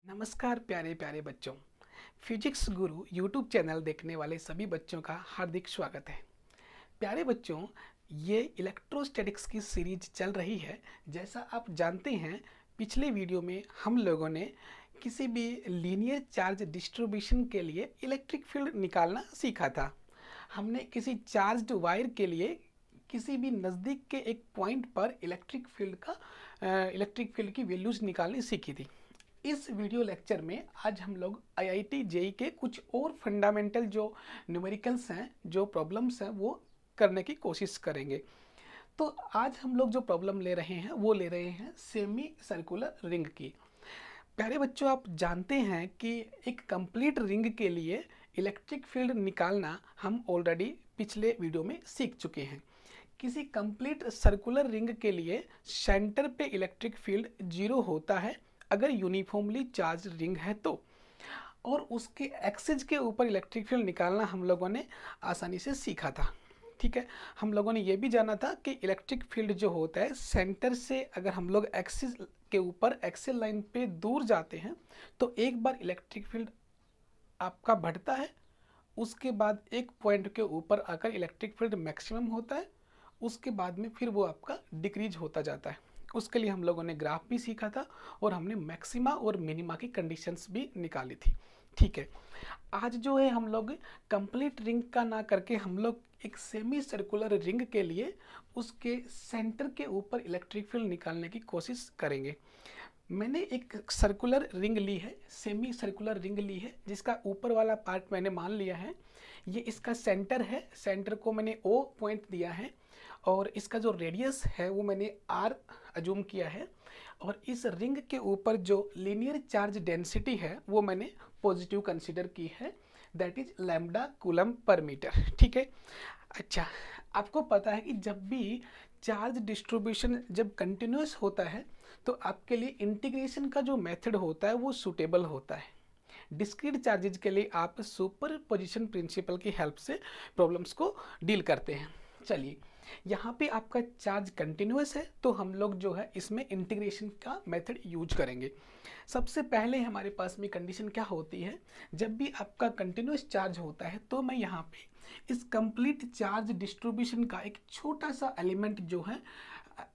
नमस्कार प्यारे प्यारे बच्चों। फिजिक्स गुरु यूट्यूब चैनल देखने वाले सभी बच्चों का हार्दिक स्वागत है। प्यारे बच्चों, ये इलेक्ट्रोस्टैटिक्स की सीरीज चल रही है। जैसा आप जानते हैं, पिछले वीडियो में हम लोगों ने किसी भी लीनियर चार्ज डिस्ट्रीब्यूशन के लिए इलेक्ट्रिक फील्ड निकालना सीखा था। हमने किसी चार्ज्ड वायर के लिए किसी भी नज़दीक के एक पॉइंट पर इलेक्ट्रिक फील्ड की वैल्यूज निकालनी सीखी थी। इस वीडियो लेक्चर में आज हम लोग आईआईटी जेईई के कुछ और फंडामेंटल जो न्यूमेरिकल्स हैं, जो प्रॉब्लम्स हैं, वो करने की कोशिश करेंगे। तो आज हम लोग जो प्रॉब्लम ले रहे हैं वो ले रहे हैं सेमी सर्कुलर रिंग की। प्यारे बच्चों, आप जानते हैं कि एक कंप्लीट रिंग के लिए इलेक्ट्रिक फील्ड निकालना हम ऑलरेडी पिछले वीडियो में सीख चुके हैं। किसी कंप्लीट सर्कुलर रिंग के लिए सेंटर पे इलेक्ट्रिक फील्ड 0 होता है अगर यूनिफॉर्मली चार्ज रिंग है तो, और उसके एक्सिस के ऊपर इलेक्ट्रिक फील्ड निकालना हम लोगों ने आसानी से सीखा था। ठीक है, हम लोगों ने ये भी जाना था कि इलेक्ट्रिक फील्ड जो होता है सेंटर से अगर हम लोग एक्सिस के ऊपर एक्सिल लाइन पे दूर जाते हैं तो एक बार इलेक्ट्रिक फील्ड आपका बढ़ता है, उसके बाद एक पॉइंट के ऊपर आकर इलेक्ट्रिक फील्ड मैक्सिमम होता है, उसके बाद में फिर वो आपका डिक्रीज होता जाता है। उसके लिए हम लोगों ने ग्राफ भी सीखा था और हमने मैक्सिमा और मिनिमा की कंडीशंस भी निकाली थी। ठीक है, आज जो है हम लोग कंप्लीट रिंग का ना करके हम लोग एक सेमी सर्कुलर रिंग के लिए उसके सेंटर के ऊपर इलेक्ट्रिक फील्ड निकालने की कोशिश करेंगे। मैंने एक सर्कुलर रिंग ली है, सेमी सर्कुलर रिंग ली है, जिसका ऊपर वाला पार्ट मैंने मान लिया है ये इसका सेंटर है। सेंटर को मैंने O पॉइंट दिया है और इसका जो रेडियस है वो मैंने R अजूम किया है, और इस रिंग के ऊपर जो लीनियर चार्ज डेंसिटी है वो मैंने पॉजिटिव कंसीडर की है, that is lambda coulomb per metre. ठीक है, अच्छा, आपको पता है कि जब भी चार्ज डिस्ट्रीब्यूशन जब कंटिन्यूस होता है तो आपके लिए इंटीग्रेशन का जो मेथड होता है वो सूटेबल होता है। डिस्क्रीट चार्जेज के लिए आप सुपर पोजिशन प्रिंसिपल की हेल्प से प्रॉब्लम्स को डील करते हैं। चलिए, यहाँ पे आपका चार्ज कंटिन्यूस है तो हम लोग जो है इसमें इंटीग्रेशन का मेथड यूज करेंगे। सबसे पहले हमारे पास में कंडीशन क्या होती है, जब भी आपका कंटिन्यूस चार्ज होता है तो मैं यहाँ पे इस कंप्लीट चार्ज डिस्ट्रीब्यूशन का एक छोटा सा एलिमेंट जो है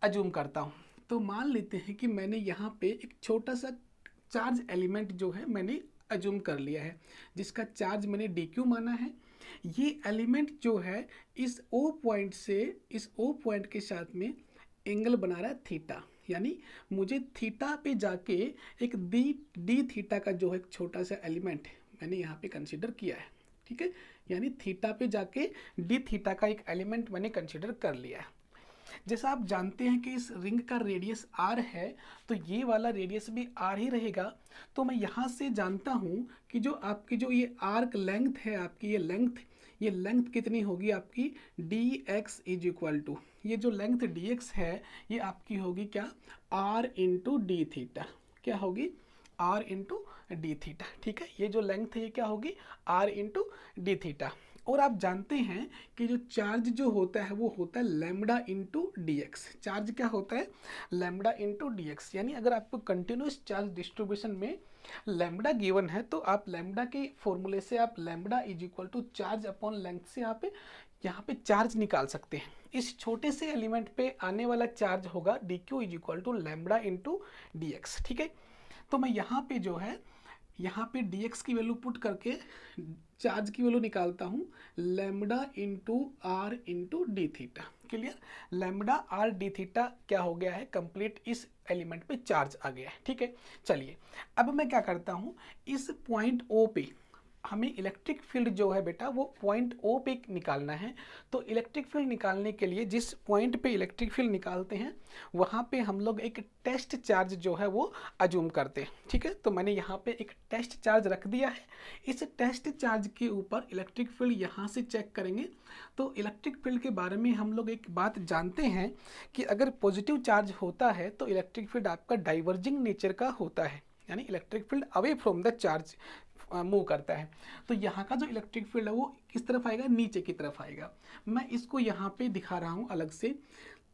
अजूम करता हूँ। तो मान लेते हैं कि मैंने यहाँ पे एक छोटा सा चार्ज एलिमेंट जो है मैंने अजूम कर लिया है, जिसका चार्ज मैंने DQ माना है। ये एलिमेंट जो है इस O पॉइंट से इस O पॉइंट के साथ में एंगल बना रहा है थीटा, यानी मुझे थीटा पे जाके एक डी थीटा का जो है एक छोटा सा एलिमेंट मैंने यहाँ पे कंसिडर किया है। ठीक है, यानी थीटा पे जाके डी थीटा का एक एलिमेंट मैंने कंसिडर कर लिया है। जैसा आप जानते हैं कि इस रिंग का रेडियस R है तो ये वाला रेडियस भी R ही रहेगा। तो मैं यहाँ से जानता हूँ कि जो आपकी जो ये आर्क लेंथ है, आपकी ये लेंथ कितनी होगी आपकी, dx इज इक्वल टू, ये जो लेंथ dx है ये आपकी होगी क्या, R इंटू डी थीटा। क्या होगी, R इंटू डी थीटा। ठीक है, ये जो लेंथ है ये क्या होगी, R इंटू डी थीटा। और आप जानते हैं कि जो चार्ज जो होता है वो होता है lambda into d x. Charge क्या होता है, लैम्डा इंटू डी एक्स। यानी अगर आपको कंटिन्यूस चार्ज डिस्ट्रीब्यूशन में लैम्डा गिवन है तो आप लैम्डा के फॉर्मूले से आप lambda is equal to charge upon length से आप यहाँ पे चार्ज निकाल सकते हैं। इस छोटे से एलिमेंट पे आने वाला चार्ज होगा DQ is equal to lambda into d x. ठीक है, तो मैं यहाँ पे जो है यहाँ पे dx की वैल्यू पुट करके चार्ज की वैल्यू निकालता हूँ, lambda into R into d theta. Clear, lambda R D theta क्या हो गया है, कंप्लीट इस एलिमेंट पे चार्ज आ गया है। ठीक है, चलिए अब मैं क्या करता हूँ, इस पॉइंट O पे हमें इलेक्ट्रिक फील्ड जो है बेटा वो पॉइंट O पे निकालना है। तो इलेक्ट्रिक फील्ड निकालने के लिए जिस पॉइंट पे इलेक्ट्रिक फील्ड निकालते हैं वहाँ पे हम लोग एक टेस्ट चार्ज जो है वो अजूम करते हैं। ठीक है, तो मैंने यहाँ पे एक टेस्ट चार्ज रख दिया है। इस टेस्ट चार्ज के ऊपर इलेक्ट्रिक फील्ड यहाँ से चेक करेंगे। तो इलेक्ट्रिक फील्ड के बारे में हम लोग एक बात जानते हैं कि अगर पॉजिटिव चार्ज होता है तो इलेक्ट्रिक फील्ड आपका डाइवर्जिंग नेचर का होता है, यानी electric field away from the charge move करता है। तो यहाँ का जो इलेक्ट्रिक फील्ड है वो किस तरफ आएगा, नीचे की तरफ आएगा। मैं इसको यहाँ पे दिखा रहा हूँ अलग से।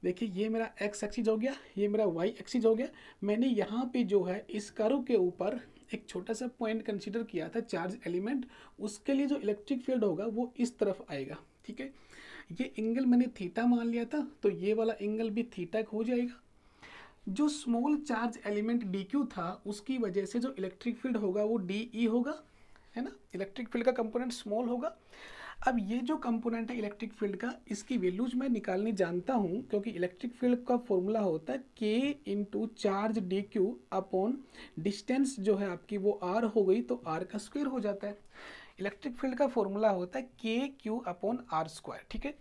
देखिए, ये मेरा x एक्सिस हो गया, ये मेरा y एक्सिस हो गया। मैंने यहाँ पे जो है इस कर्व के ऊपर एक छोटा सा पॉइंट कंसीडर किया था चार्ज एलिमेंट, उसके लिए जो इलेक्ट्रिक फील्ड होगा वो इस तरफ आएगा। ठीक है, ये एंगल मैंने थीटा मान लिया था, तो ये वाला एंगल भी थीटा हो जाएगा। जो small charge element D Q था उसकी वजह से जो इलेक्ट्रिक फील्ड होगा वो डी ई होगा, है ना, इलेक्ट्रिक फील्ड का कंपोनेंट स्मॉल होगा। अब ये जो कंपोनेंट है इलेक्ट्रिक फील्ड का, इसकी वैल्यूज मैं निकालनी जानता हूँ, क्योंकि इलेक्ट्रिक फील्ड का फॉर्मूला होता है k into charge d Q upon distance जो है आपकी वो आर हो गई, तो आर का स्क्वायर हो जाता है। इलेक्ट्रिक फील्ड का फॉर्मूला होता है के क्यू अपॉन आर स्क्वायर। ठीक है,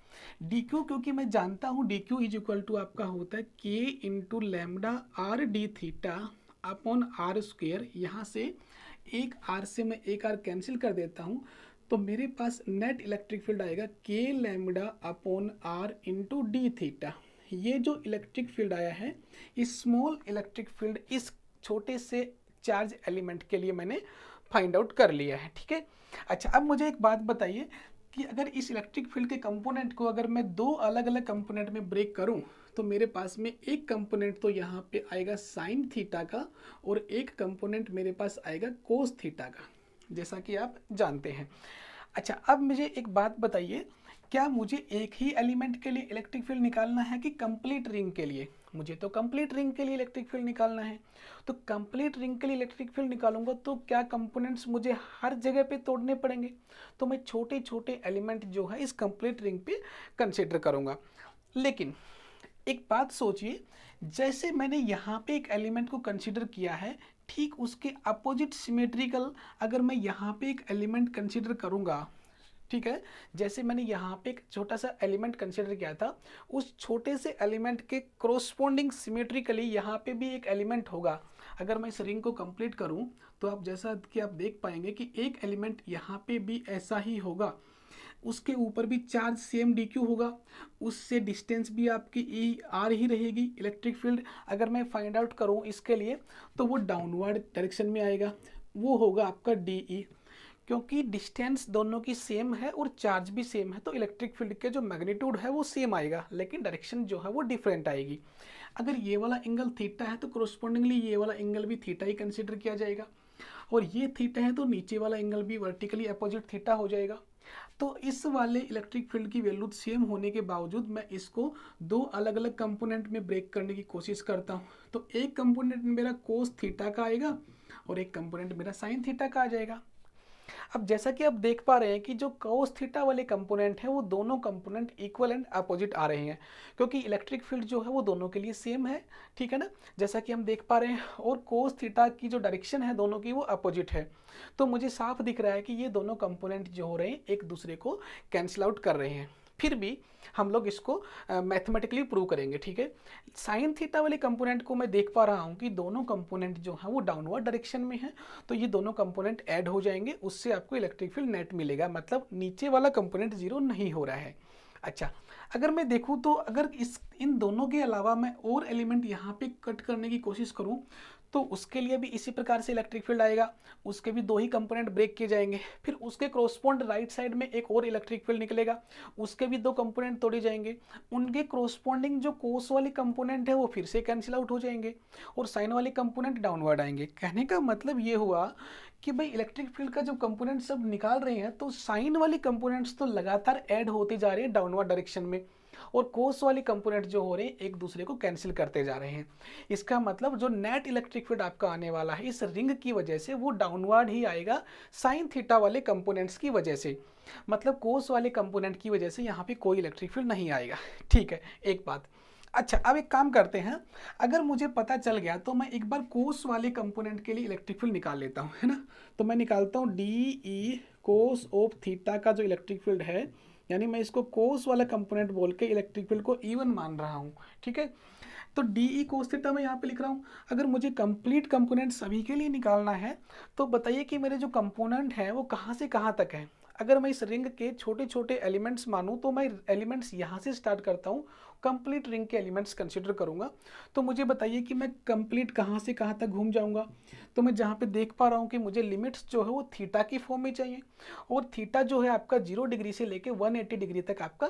डी क्यू क्योंकि मैं जानता हूँ d q is equal to आपका होता है k into lambda r D theta upon are square. यहाँ से एक आर से मैं एक आर कैंसिल कर देता हूँ, तो मेरे पास नेट इलेक्ट्रिक फील्ड आएगा के lambda upon r into d theta. ये जो इलेक्ट्रिक फील्ड आया है, इस स्मॉल इलेक्ट्रिक फील्ड इस छोटे से चार्ज एलिमेंट के लिए मैंने फाइंड आउट कर लिया है। ठीक है, अच्छा अब मुझे एक बात बताइए कि अगर इस इलेक्ट्रिक फील्ड के कंपोनेंट को अगर मैं दो अलग अलग कंपोनेंट में ब्रेक करूं, तो मेरे पास में एक कंपोनेंट तो यहाँ पे आएगा साइन थीटा का, और एक कंपोनेंट मेरे पास आएगा कोस थीटा का, जैसा कि आप जानते हैं। अच्छा अब मुझे एक बात बताइए, क्या मुझे एक ही एलिमेंट के लिए इलेक्ट्रिक फील्ड निकालना है कि कंप्लीट रिंग के लिए? मुझे तो कंप्लीट रिंग के लिए इलेक्ट्रिक फील्ड निकालना है। तो कंप्लीट रिंग के लिए इलेक्ट्रिक फील्ड निकालूंगा तो क्या कंपोनेंट्स मुझे हर जगह पे तोड़ने पड़ेंगे? तो मैं छोटे छोटे एलिमेंट जो है इस कंप्लीट रिंग पे कंसिडर करूंगा। लेकिन एक बात सोचिए, जैसे मैंने यहाँ पे एक एलिमेंट को कंसिडर किया है, ठीक उसके अपोजिट सिमेट्रिकल अगर मैं यहाँ पे एक एलिमेंट कंसिडर करूँगा, ठीक है, जैसे मैंने यहाँ पे एक छोटा सा एलिमेंट कंसिडर किया था, उस छोटे से एलिमेंट के कोरोस्पोंडिंग सिमेट्रिकली यहाँ पे भी एक एलिमेंट होगा। अगर मैं इस रिंग को कंप्लीट करूँ तो आप जैसा कि आप देख पाएंगे कि एक एलिमेंट यहाँ पे भी ऐसा ही होगा, उसके ऊपर भी चार्ज सेम डी क्यू होगा, उससे डिस्टेंस भी आपकी ई आर ही रहेगी। इलेक्ट्रिक फील्ड अगर मैं फाइंड आउट करूँ इसके लिए तो वो डाउनवर्ड डायरेक्शन में आएगा, वो होगा आपका डी ई। क्योंकि डिस्टेंस दोनों की सेम है और चार्ज भी सेम है, तो इलेक्ट्रिक फील्ड के जो मैग्नीट्यूड है वो सेम आएगा, लेकिन डायरेक्शन जो है वो डिफरेंट आएगी। अगर ये वाला एंगल थीटा है तो कोरोस्पोंडिंगली ये वाला एंगल भी थीटा ही कंसिडर किया जाएगा, और ये थीटा है तो नीचे वाला एंगल भी वर्टिकली अपोजिट थीटा हो जाएगा। तो इस वाले इलेक्ट्रिक फील्ड की वैल्यू सेम होने के बावजूद मैं इसको दो अलग अलग कंपोनेंट में ब्रेक करने की कोशिश करता हूँ। तो एक कंपोनेंट मेरा कोस थीटा का आएगा और एक कंपोनेंट मेरा साइन थीटा का आ जाएगा। अब जैसा कि आप देख पा रहे हैं कि जो कोस थीटा वाले कंपोनेंट हैं वो दोनों कंपोनेंट इक्वल एंड अपोजिट आ रहे हैं, क्योंकि इलेक्ट्रिक फील्ड जो है वो दोनों के लिए सेम है। ठीक है ना, जैसा कि हम देख पा रहे हैं, और कोस थीटा की जो डायरेक्शन है दोनों की वो अपोजिट है। तो मुझे साफ दिख रहा है कि ये दोनों कंपोनेंट जो हो रहे हैं एक दूसरे को कैंसिल आउट कर रहे हैं। फिर भी हम लोग इसको मैथमेटिकली प्रूव करेंगे। ठीक है, साइन थीटा वाले कंपोनेंट को मैं देख पा रहा हूँ कि दोनों कंपोनेंट जो हैं वो डाउनवर्ड डायरेक्शन में है, तो ये दोनों कंपोनेंट ऐड हो जाएंगे, उससे आपको इलेक्ट्रिक फील्ड नेट मिलेगा, मतलब नीचे वाला कंपोनेंट जीरो नहीं हो रहा है। अच्छा, अगर मैं देखूँ तो अगर इन दोनों के अलावा मैं और एलिमेंट यहाँ पे कट करने की कोशिश करूँ तो उसके लिए भी इसी प्रकार से इलेक्ट्रिक फील्ड आएगा, उसके भी दो ही कंपोनेंट ब्रेक किए जाएंगे, फिर उसके क्रॉसपोंड राइट साइड में एक और इलेक्ट्रिक फील्ड निकलेगा, उसके भी दो कंपोनेंट तोड़े जाएंगे, उनके क्रॉसपोंडिंग जो कोस वाले कंपोनेंट है वो फिर से कैंसिल आउट हो जाएंगे और साइन वाले कंपोनेंट डाउनवर्ड आएंगे। कहने का मतलब ये हुआ कि भाई इलेक्ट्रिक फील्ड का जो कंपोनेंट सब निकाल रहे हैं तो साइन वाले कंपोनेंट्स तो लगातार ऐड होते जा रहे हैं डाउनवर्ड डायरेक्शन में, और कोस वाले कंपोनेंट जो हो रहे हैं एक दूसरे को कैंसिल करते जा रहे हैं। इसका मतलब जो नेट इलेक्ट्रिक फील्ड आपका आने वाला है इस रिंग की वजह से वो डाउनवर्ड ही आएगा साइन थीटा वाले कंपोनेंट्स की वजह से, मतलब कोस वाले कंपोनेंट की वजह से यहाँ पे कोई इलेक्ट्रिक फील्ड नहीं आएगा। ठीक है, एक बात। अच्छा, अब एक काम करते हैं, अगर मुझे पता चल गया तो मैं एक बार कोस वाले कंपोनेंट के लिए इलेक्ट्रिक फील्ड निकाल लेता हूँ, है ना। तो मैं निकालता हूँ D E cos of theta का जो इलेक्ट्रिक फील्ड है, यानी मैं इसको कोस वाला कंपोनेंट बोल के इलेक्ट्रिक फील्ड को इवन मान रहा हूँ। ठीक है, तो डी ई कोस थीटा मैं यहाँ पे लिख रहा हूँ। अगर मुझे कंप्लीट कंपोनेंट सभी के लिए निकालना है तो बताइए कि मेरे जो कंपोनेंट हैं वो कहाँ से कहाँ तक है। अगर मैं इस रिंग के छोटे छोटे एलिमेंट्स मानूँ तो मैं एलिमेंट्स यहाँ से स्टार्ट करता हूँ, कंप्लीट रिंग के एलिमेंट्स कंसिडर करूँगा। तो मुझे बताइए कि मैं कंप्लीट कहाँ से कहाँ तक घूम जाऊँगा। तो मैं जहाँ पे देख पा रहा हूँ कि मुझे लिमिट्स जो है वो थीटा की फॉर्म में चाहिए, और थीटा जो है आपका 0 डिग्री से लेके 180 डिग्री तक आपका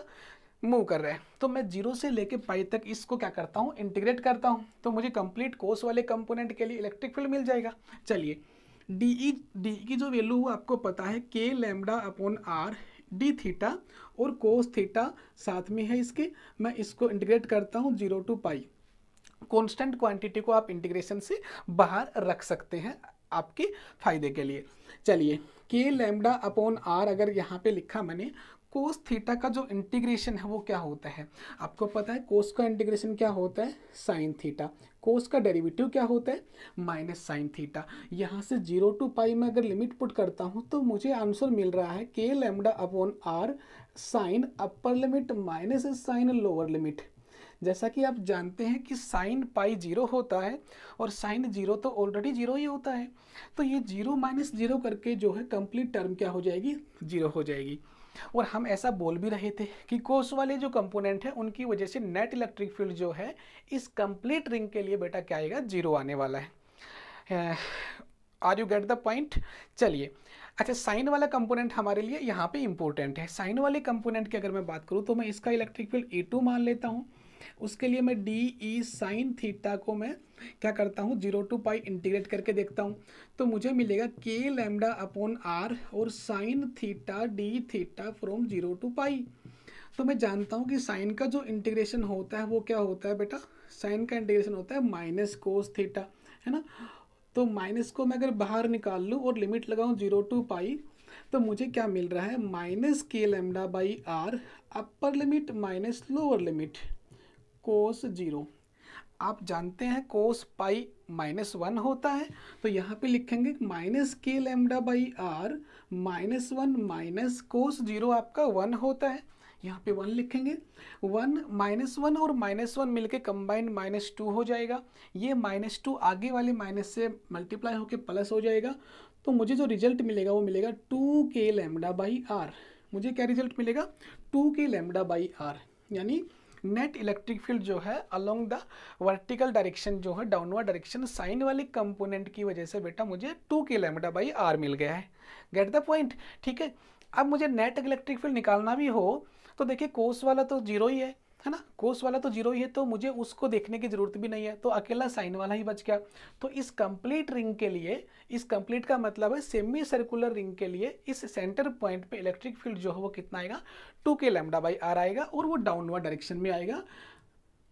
मूव कर रहा है। तो मैं 0 से लेके पाई तक इसको क्या करता हूँ, इंटीग्रेट करता हूँ, तो मुझे कंप्लीट कोस वाले कंपोनेंट के लिए इलेक्ट्रिक फील्ड मिल जाएगा। चलिए डी की जो वैल्यू वो आपको पता है k lambda upon R D theta और कोस थीटा साथ में है इसके। मैं इसको इंटीग्रेट करता हूँ 0 टू पाई। कांस्टेंट क्वांटिटी को आप इंटीग्रेशन से बाहर रख सकते हैं आपके फायदे के लिए। चलिए, के लैम्डा अपॉन आर अगर यहाँ पे लिखा मैंने, कोस थीटा का जो इंटीग्रेशन है वो क्या होता है आपको पता है। कोस का इंटीग्रेशन क्या होता है, साइन थीटा। कोस का डेरिवेटिव क्या होता है, माइनस साइन थीटा। यहाँ से 0 टू पाई में अगर लिमिट पुट करता हूँ तो मुझे आंसर मिल रहा है k lambda upon r sine upper limit minus sine lower limit. जैसा कि आप जानते हैं कि साइन पाई 0 होता है और साइन 0 तो ऑलरेडी 0 ही होता है, तो ये 0 माइनस 0 करके जो है कंप्लीट टर्म क्या हो जाएगी, 0 हो जाएगी। और हम ऐसा बोल भी रहे थे कि कोस वाले जो कंपोनेंट है उनकी वजह से नेट इलेक्ट्रिक फील्ड जो है इस कंप्लीट रिंग के लिए बेटा क्या आएगा, 0 आने वाला है। Are you get the point. चलिए, अच्छा साइन वाला कंपोनेंट हमारे लिए यहाँ पे इंपॉर्टेंट है। साइन वाले कंपोनेंट की अगर मैं बात करूँ तो मैं इसका इलेक्ट्रिक फील्ड E2 मान लेता हूँ। उसके लिए मैं डी ई साइन थीटा को मैं क्या करता हूँ, 0 टू पाई इंटीग्रेट करके देखता हूँ, तो मुझे मिलेगा के लैम्डा अपॉन आर और sine theta d theta from 0 to pi. तो मैं जानता हूँ कि साइन का जो इंटीग्रेशन होता है वो क्या होता है बेटा, साइन का इंटीग्रेशन होता है माइनस कोस थीटा, है ना। तो माइनस को मैं अगर बाहर निकाल लूँ और लिमिट लगाऊँ 0 टू पाई, तो मुझे क्या मिल रहा है, minus k lambda by r upper limit minus lower limit cos 0। आप जानते हैं कोस पाई -1 होता है, तो यहाँ पे लिखेंगे minus k lambda by r -1 minus cos 0 आपका 1 होता है, यहाँ पे 1 लिखेंगे। 1 -1 और -1 मिलके कंबाइंड -2 हो जाएगा। ये -2 आगे वाले माइनस से मल्टीप्लाई होके प्लस हो जाएगा। तो मुझे जो रिजल्ट मिलेगा वो मिलेगा 2 के लैम्डा बाई आर। मुझे क्या रिजल्ट मिलेगा, 2 के लैम्डा बाई आर, यानी नेट इलेक्ट्रिक फील्ड जो है अलोंग द वर्टिकल डायरेक्शन जो है डाउनवर्ड डायरेक्शन साइन वाले कंपोनेंट की वजह से बेटा मुझे 2 के लैम्डा बाई आर मिल गया है। गेट द पॉइंट, ठीक है। अब मुझे नेट इलेक्ट्रिक फील्ड निकालना भी हो तो देखिए कोस वाला तो 0 ही है ना, कोस वाला तो 0 ही है, तो मुझे उसको देखने की जरूरत भी नहीं है, तो अकेला साइन वाला ही बच गया। तो इस कंप्लीट रिंग के लिए, इस कंप्लीट का मतलब है सेमी सर्कुलर रिंग के लिए, इस सेंटर पॉइंट पे इलेक्ट्रिक फील्ड जो है वो कितना आएगा, 2 के लैम्डा बाई आर आएगा और वो डाउनवर्ड डायरेक्शन में आएगा,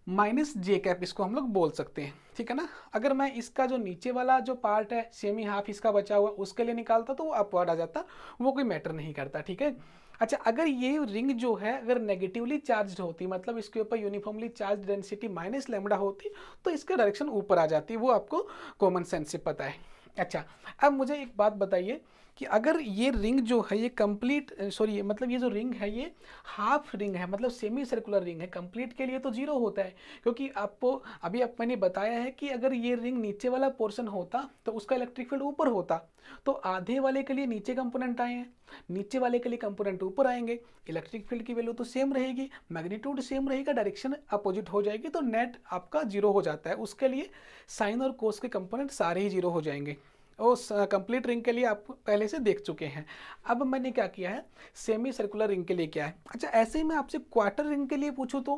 माइनस जे कैप इसको हम लोग बोल सकते हैं, ठीक है ना। अगर मैं इसका जो नीचे वाला जो पार्ट है सेमी हाफ इसका बचा हुआ उसके लिए निकालता तो वो अपवर्ड आ जाता, वो कोई मैटर नहीं करता, ठीक है। अच्छा, अगर ये रिंग जो है अगर नेगेटिवली चार्ज्ड होती, मतलब इसके ऊपर uniformly charge density minus lambda होती, तो इसका डायरेक्शन ऊपर आ जाती, वो आपको कॉमन सेंस से पता है। अच्छा, अब मुझे एक बात बताइए कि अगर ये रिंग जो है ये कंप्लीट सॉरी मतलब ये जो रिंग है ये हाफ रिंग है, मतलब सेमी सर्कुलर रिंग है, कंप्लीट के लिए तो 0 होता है, क्योंकि आपको अभी आप मैंने बताया है कि अगर ये रिंग नीचे वाला पोर्शन होता तो उसका इलेक्ट्रिक फील्ड ऊपर होता, तो आधे वाले के लिए नीचे कंपोनेंट आए हैं, नीचे वाले के लिए कंपोनेंट ऊपर आएंगे, इलेक्ट्रिक फील्ड की वैल्यू तो सेम रहेगी, मैग्नीट्यूड सेम रहेगा, डायरेक्शन अपोजिट हो जाएगी, तो नेट आपका 0 हो जाता है। उसके लिए साइन और कोस के कंपोनेंट सारे ही 0 हो जाएंगे। उस कंप्लीट रिंग के लिए आप पहले से देख चुके हैं। अब मैंने क्या किया है, सेमी सर्कुलर रिंग के लिए क्या है। अच्छा, ऐसे ही मैं आपसे क्वार्टर रिंग के लिए पूछूं तो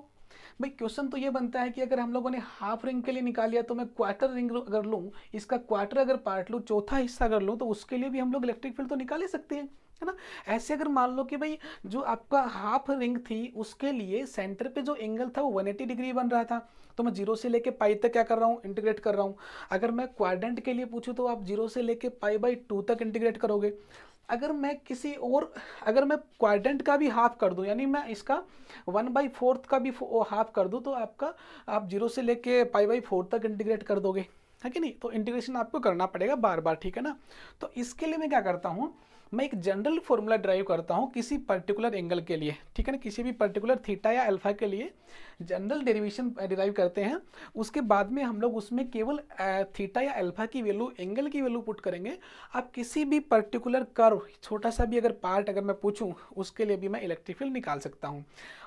भाई क्वेश्चन तो ये बनता है कि अगर हम लोगों ने हाफ रिंग के लिए निकाल लिया तो मैं क्वार्टर रिंग अगर लूँ, इसका क्वार्टर अगर पार्ट लूँ, चौथा हिस्सा अगर लूँ, तो उसके लिए भी हम लोग इलेक्ट्रिक फील्ड तो निकाल ही सकते हैं, है ना। ऐसे अगर मान लो कि भाई जो आपका हाफ रिंग थी उसके लिए सेंटर पे जो एंगल था वो 180 डिग्री बन रहा था, तो मैं 0 से लेके पाई तक क्या कर रहा हूँ, इंटीग्रेट कर रहा हूँ। अगर मैं क्वाड्रेंट के लिए पूछूँ तो आप 0 से लेके पाई/2 तक इंटीग्रेट करोगे। अगर मैं किसी और, अगर मैं क्वाड्रेंट का भी हाफ कर दूं, यानी मैं इसका 1/4 का भी हाफ कर दूं, तो आपका आप 0 से लेके पाई/4 तक इंटीग्रेट कर दोगे, है कि नहीं। तो इंटीग्रेशन आपको करना पड़ेगा बार बार, ठीक है ना। तो इसके लिए मैं क्या करता हूँ, मैं एक जनरल फॉर्मूला ड्राइव करता हूँ किसी पर्टिकुलर एंगल के लिए, ठीक है ना, किसी भी पर्टिकुलर थीटा या अल्फा के लिए जनरल डेरिवेशन डिराइव करते हैं। उसके बाद में हम लोग उसमें केवल थीटा या अल्फा की वैल्यू, एंगल की वैल्यू पुट करेंगे। आप किसी भी पर्टिकुलर कर्व, छोटा सा भी अगर पार्ट अगर मैं पूछूं, उसके लिए भी मैं इलेक्ट्रिक फील्ड निकाल सकता हूं।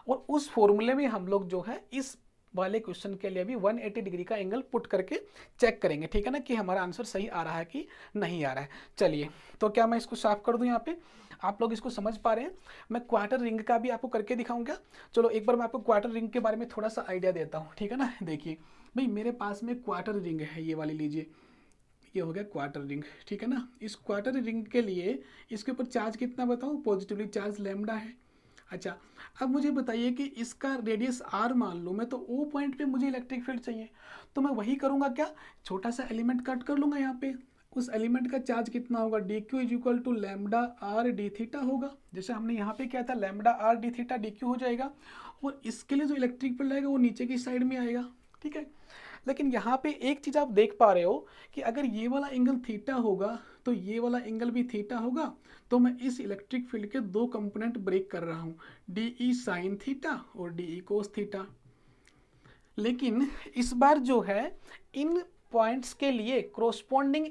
और उस फॉर्मूले में हम लोग जो है इस वाले क्वेश्चन के लिए भी 180 डिग्री का एंगल पुट करके चेक करेंगे, ठीक है ना, कि हमारा आंसर सही आ रहा है कि नहीं आ रहा है। चलिए, तो क्या मैं इसको साफ कर दूं, यहाँ पे आप लोग इसको समझ पा रहे हैं। मैं क्वार्टर रिंग का भी आपको करके दिखाऊंगा। चलो एक बार मैं आपको क्वार्टर रिंग के बारे में थोड़ा सा आइडिया देता हूँ, ठीक है ना। देखिए भाई, मेरे पास में क्वार्टर रिंग है, ये वाली लीजिए, ये हो गया क्वार्टर रिंग, ठीक है ना। इस क्वार्टर रिंग के लिए इसके ऊपर चार्ज कितना बताऊँ, पॉजिटिवली चार्ज लैम्डा है। अच्छा, अब मुझे बताइए कि इसका रेडियस r मान लूँ मैं, तो ओ पॉइंट पे मुझे इलेक्ट्रिक फील्ड चाहिए, तो मैं वही करूँगा, क्या छोटा सा एलिमेंट कट कर लूँगा यहाँ पे, उस एलिमेंट का चार्ज कितना होगा, d q is equal to lambda r D theta होगा, जैसे हमने यहाँ पे किया था, lambda r D theta d q हो जाएगा, और इसके लिए जो इलेक्ट्रिक फील्ड आएगा वो नीचे की साइड में आएगा, ठीक है। लेकिन यहाँ पे एक चीज़ आप देख पा रहे हो कि अगर ये वाला एंगल थीटा होगा तो ये वाला एंगल भी थीटा होगा, तो मैं इस इलेक्ट्रिक फील्ड के दो कंपोनेंट ब्रेक कर रहा हूँ, डी ई साइन थीटा और डी ई कोस थीटा। लेकिन इस बार जो है इन पॉइंट्स के लिए कोरोस्पोंडिंग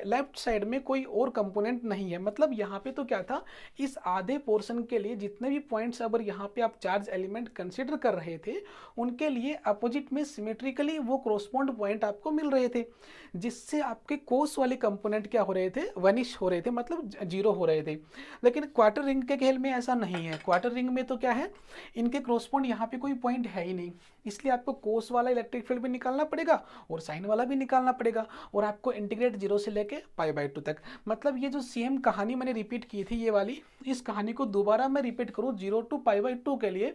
लेफ्ट साइड में कोई और कंपोनेंट नहीं है, मतलब यहाँ पे तो क्या था, इस आधे पोर्शन के लिए जितने भी पॉइंट्स अगर यहाँ पे आप चार्ज एलिमेंट कंसीडर कर रहे थे उनके लिए अपोजिट में सिमेट्रिकली वो कोरोस्पोंड पॉइंट आपको मिल रहे थे, जिससे आपके कोस वाले कंपोनेंट क्या हो रहे थे, वनिश हो रहे थे, मतलब जीरो हो रहे थे। लेकिन क्वार्टर रिंग के खेल में ऐसा नहीं है, क्वार्टर रिंग में तो क्या है, इनके कोरोस्पोंड यहाँ पे कोई पॉइंट है ही नहीं, इसलिए आपको कोस वाला इलेक्ट्रिक फील्ड भी निकालना पड़ेगा और साइन वाला भी निकालना पड़ेगा, और आपको इंटीग्रेट जीरो से लेके π/2 तक। मतलब ये जो सेम कहानी मैंने रिपीट की थी ये वाली, इस कहानी को दोबारा मैं रिपीट करूँ 0 to π/2 के लिए,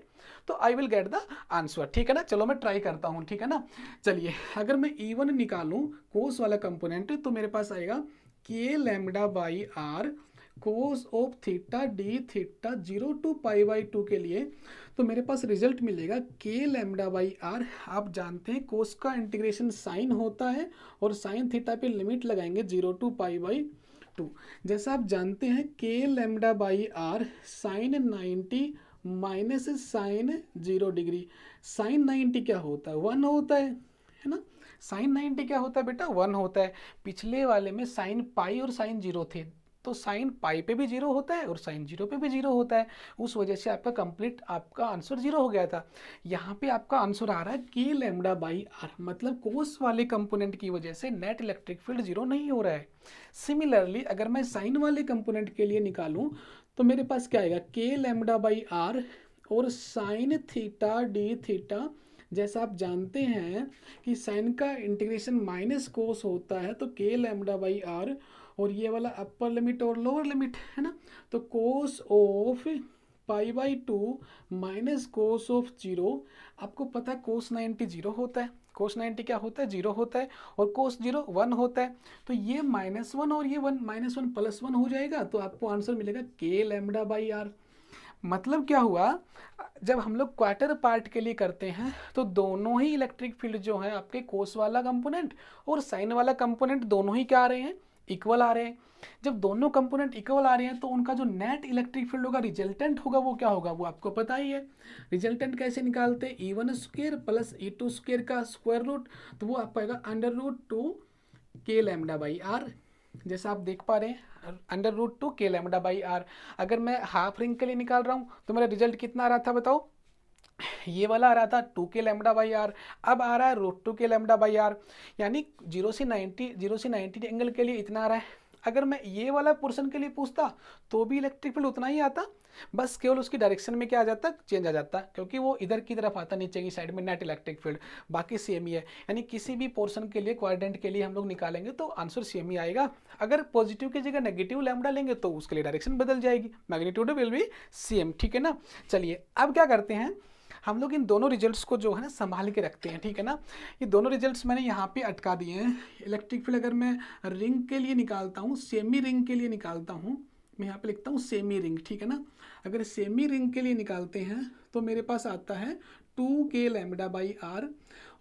तो I will get the answer, ठीक है ना। चलो मैं ट्राई करता हूँ, ठीक है ना। चलिए, अगर मैं E1 निकालूं कोस वाला कंपोनेंट, तो मेरे पास आएगा k lambda by r cos of theta d theta 0 to π/2 के लिए, तो मेरे पास रिजल्ट मिलेगा k लैम्डा बाई आर। आप जानते हैं कोस का इंटीग्रेशन साइन होता है, और साइन थीटा पे लिमिट लगाएंगे 0 to π/2। जैसा आप जानते हैं k lambda by are sine 90 minus sine 0 degree, sine 90 क्या होता है, 1 होता है ना। साइन 90 क्या होता है बेटा, 1 होता है। पिछले वाले में साइन पाई और साइन 0 थे, तो साइन पाई पे भी 0 होता है और साइन 0 पे भी 0 होता है, उस वजह से आपका कंप्लीट आपका आंसर 0 हो गया था। यहाँ पे आपका आंसर आ रहा है k लैम्डा बाई आर, मतलब कोस वाले कंपोनेंट की वजह से नेट इलेक्ट्रिक फील्ड 0 नहीं हो रहा है। सिमिलरली अगर मैं साइन वाले कंपोनेंट के लिए निकालूं, तो मेरे पास क्या आएगा, k लैम्डा बाई आर और साइन थीटा डी थीटा। जैसा आप जानते हैं कि साइन का इंटीग्रेशन माइनस कोस होता है, तो k लैम्डा बाई आर, और ये वाला अपर लिमिट और लोअर लिमिट है ना, तो cos of π/2 minus cos of 0। आपको पता है कोस 90 0 होता है, कोस 90 क्या होता है, 0 होता है, और कोस 0 1 होता है, तो ये -1 और ये 1 -1 + 1 हो जाएगा, तो आपको आंसर मिलेगा k लैम्डा बाई आर। मतलब क्या हुआ, जब हम लोग क्वार्टर पार्ट के लिए करते हैं तो दोनों ही इलेक्ट्रिक फील्ड जो है आपके कोस वाला कंपोनेंट और साइन वाला कंपोनेंट दोनों ही क्या आ रहे हैं, इक्वल आ रहे हैं। जब दोनों कंपोनेंट इक्वल आ रहे हैं तो उनका जो नेट इलेक्ट्रिक फील्ड होगा, रिजल्टेंट होगा, वो क्या होगा, वो आपको पता ही है। रिजल्टेंट कैसे निकालते हैं, E1² + E2² का स्क्वायर रूट, तो वो आपको आएगा √2 k लैम्डा बाई आर। जैसा आप देख पा रहे हैं √2 k लैम्डा बाई आर। अगर मैं हाफ रिंग के लिए निकाल रहा हूँ तो मेरा रिजल्ट कितना आ रहा था बताओ, ये वाला आ रहा था 2k लैम्डा बाई आर, अब आ रहा है √2k लैम्डा बाई आर, यानी 0 से 90 एंगल के लिए इतना आ रहा है। अगर मैं ये वाला पोर्शन के लिए पूछता तो भी इलेक्ट्रिक फील्ड उतना ही आता, बस केवल उसकी डायरेक्शन में क्या आ जाता, चेंज आ जाता, क्योंकि वो इधर की तरफ आता, नीचे की साइड में नेट इलेक्ट्रिक फील्ड, बाकी सेम ही है। यानी किसी भी पोर्शन के लिए क्वाड्रेंट के लिए हम लोग निकालेंगे तो आंसर सेम ही आएगा। अगर पॉजिटिव की जगह नेगेटिव लैम्डा लेंगे तो उसके लिए डायरेक्शन बदल जाएगी, मैग्नीट्यूड विल बी सेम, ठीक है ना। चलिए अब क्या करते हैं, हम लोग इन दोनों रिजल्ट्स को जो है ना संभाल के रखते हैं, ठीक है ना। ये दोनों रिजल्ट्स मैंने यहाँ पे अटका दिए हैं। इलेक्ट्रिक फील्ड अगर मैं रिंग के लिए निकालता हूँ, सेमी रिंग के लिए निकालता हूँ, मैं यहाँ पे लिखता हूँ सेमी रिंग, ठीक है ना। अगर सेमी रिंग के लिए निकालते हैं तो मेरे पास आता है 2k लैम्डा बाई आर,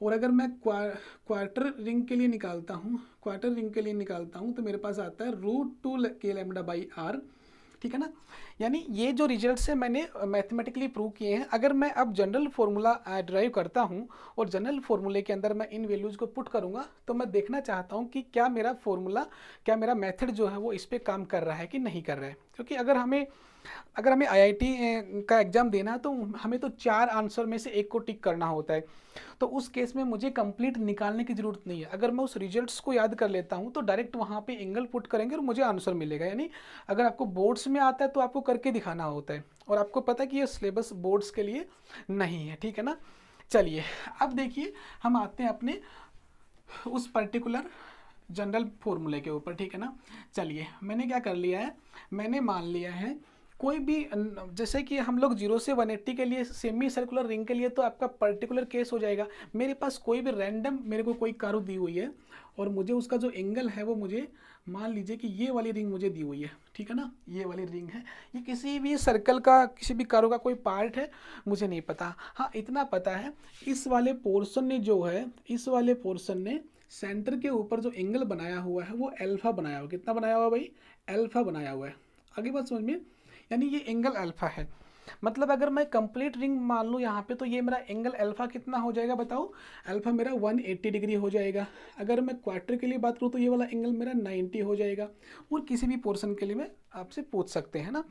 और अगर मैं क्वार्टर रिंग के लिए निकालता हूँ, तो मेरे पास आता है √2k लैम्डा बाई आर, ठीक है ना। यानी ये जो रिजल्ट्स है मैंने मैथमेटिकली प्रूव किए हैं। अगर मैं अब जनरल फार्मूला ड्राइव करता हूँ और जनरल फार्मूले के अंदर मैं इन वैल्यूज़ को पुट करूँगा, तो मैं देखना चाहता हूँ कि क्या मेरा फार्मूला, क्या मेरा मेथड जो है वो इस पर काम कर रहा है कि नहीं कर रहा है। क्योंकि अगर हमें IIT का एग्ज़ाम देना है तो हमें तो 4 आंसर में से एक को टिक करना होता है, तो उस केस में मुझे कंप्लीट निकालने की ज़रूरत नहीं है। अगर मैं उस रिजल्ट्स को याद कर लेता हूँ तो डायरेक्ट वहाँ पे एंगल पुट करेंगे और मुझे आंसर मिलेगा। यानी अगर आपको बोर्ड्स में आता है तो आपको करके दिखाना होता है, और आपको पता है कि ये सिलेबस बोर्ड्स के लिए नहीं है, ठीक है ना। चलिए अब देखिए हम आते हैं अपने उस पर्टिकुलर जनरल फॉर्मूले के ऊपर, ठीक है ना। चलिए मैंने क्या कर लिया है, मैंने मान लिया है कोई भी जैसे कि हम लोग 0 से 180 के लिए सेमी सर्कुलर रिंग के लिए तो आपका पर्टिकुलर केस हो जाएगा। मेरे पास कोई भी रैंडम मेरे को कोई कर्व दी हुई है और मुझे उसका जो एंगल है वो मुझे मान लीजिए कि ये वाली रिंग मुझे दी हुई है, ठीक है ना, ये वाली रिंग है। ये किसी भी सर्कल का किसी भी कर्व का कोई पार्ट है मुझे नहीं पता। हाँ इतना पता है इस वाले पोर्शन ने जो है, इस वाले पोर्शन ने सेंटर के ऊपर जो एंगल बनाया हुआ है वो अल्फा बनाया हुआ। कितना बनाया हुआ भाई, अल्फा बनाया हुआ है। आगे बात समझ में, यानी ये एंगल अल्फा है। मतलब अगर मैं कंप्लीट रिंग मान लूँ यहाँ पे तो ये मेरा एंगल अल्फा कितना हो जाएगा बताओ, अल्फा मेरा 180 डिग्री हो जाएगा। अगर मैं क्वार्टर के लिए बात करूँ तो ये वाला एंगल मेरा 90 हो जाएगा। और किसी भी पोर्शन के लिए मैं आपसे पूछ सकते हैं ना।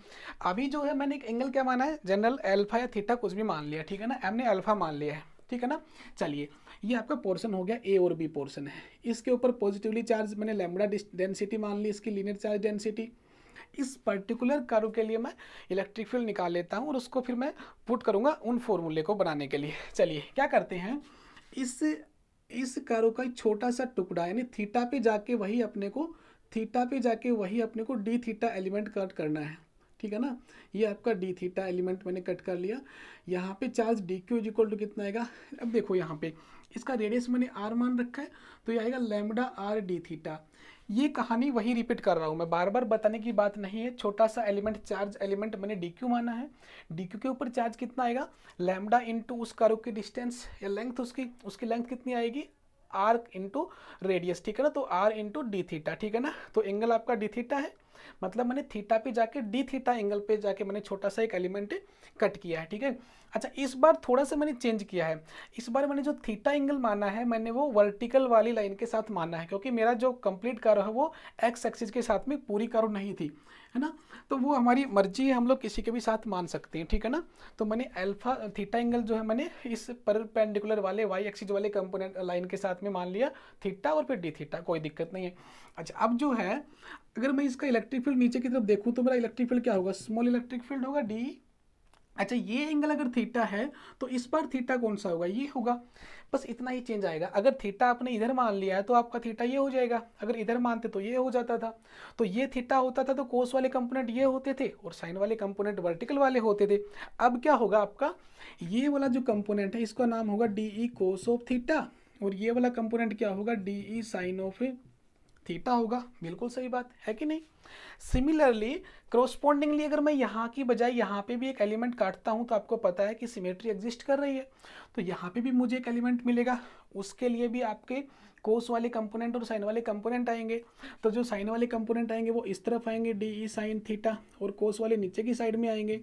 अभी जो है मैंने एक एंगल क्या माना है, जनरल अल्फा या थीटा कुछ भी मान लिया, ठीक है ना, हमने अल्फा मान लिया है, ठीक है ना। चलिए ये आपका पोर्शन हो गया, ए और बी पोर्शन है। इसके ऊपर पॉजिटिवली चार्ज मैंने लैम्बडा डेंसिटी मान ली, इसकी लीनियर चार्ज डेंसिटी। इस पर्टिकुलर कर्व के लिए मैं इलेक्ट्रिक फील्ड निकाल लेता हूँ और उसको फिर मैं पुट करूँगा उन फॉर्मूले को बनाने के लिए। चलिए क्या करते हैं, इस कर्व का एक छोटा सा टुकड़ा यानी थीटा पे जाके वही अपने को डी थीटा एलिमेंट कट करना है, ठीक है ना। ये आपका डी थीटा एलिमेंट मैंने कट कर लिया। यहाँ पे charge d q is equal to कितना आएगा, अब देखो यहाँ पे इसका रेडियस मैंने आर मान रखा है तो ये आएगा लैम्बडा आर डी थीटा। ये कहानी वही रिपीट कर रहा हूँ मैं, बार बार बताने की बात नहीं है। छोटा सा एलिमेंट चार्ज एलिमेंट मैंने डी क्यू माना है, डी क्यू के ऊपर चार्ज कितना आएगा, लैम्बडा इंटू उस कर्व की डिस्टेंस या लेंथ, उसकी लेंथ कितनी आएगी, आर इंटू रेडियस, ठीक है ना। तो आर इंटू डी थीटा, ठीक है ना। तो एंगल आपका डी थीटा है, मतलब मैंने थीटा पे जाके डी थीटा एंगल पे जाके मैंने छोटा सा एक एलिमेंट कट किया है, ठीक है। अच्छा इस बार थोड़ा सा मैंने चेंज किया है, इस बार मैंने जो थीटा एंगल माना है मैंने वो वर्टिकल वाली लाइन के साथ माना है, क्योंकि मेरा जो कंप्लीट कर्व है वो एक्स एक्सिस के साथ में पूरी कर्व नहीं थी, है ना। तो वो हमारी मर्जी है, हम लोग किसी के भी साथ मान सकते हैं, ठीक है ना। तो मैंने अल्फा थीटा एंगल जो है मैंने इस परपेंडिकुलर वाले वाई एक्सिस वाले कंपोनेंट लाइन के साथ में मान लिया थीटा और फिर डी थीटा, कोई दिक्कत नहीं है। अच्छा अब जो है अगर मैं इसका इलेक्ट्रिक फील्ड नीचे की तरफ देखूँ तो मेरा इलेक्ट्रिक फील्ड क्या होगा, स्मॉल इलेक्ट्रिक फील्ड होगा डी। अच्छा ये एंगल अगर थीटा है तो इस बार थीटा कौन सा होगा, ये होगा। बस इतना ही चेंज आएगा। अगर थीटा आपने इधर मान लिया है तो आपका थीटा ये हो जाएगा, अगर इधर मानते तो ये हो जाता था। तो ये थीटा होता था तो कोस वाले कंपोनेंट ये होते थे और साइन वाले कंपोनेंट वर्टिकल वाले होते थे। अब क्या होगा आपका, ये वाला जो कंपोनेंट है इसका नाम होगा D E cos of theta और ये वाला कंपोनेंट क्या होगा, D E sine of theta होगा। बिल्कुल सही बात है कि नहीं। सिमिलरली क्रोस्पॉन्डिंगली अगर मैं यहाँ की बजाय यहाँ पे भी एक एलिमेंट काटता हूँ तो आपको पता है कि सिमेट्री एग्जिस्ट कर रही है, तो यहाँ पे भी मुझे एक एलिमेंट मिलेगा। उसके लिए भी आपके कोस वाले कंपोनेंट और साइन वाले कंपोनेंट आएंगे। तो जो साइन वाले कंपोनेंट आएंगे वो इस तरफ आएंगे डी ई साइन थीटा, और कोस वाले नीचे की साइड में आएंगे।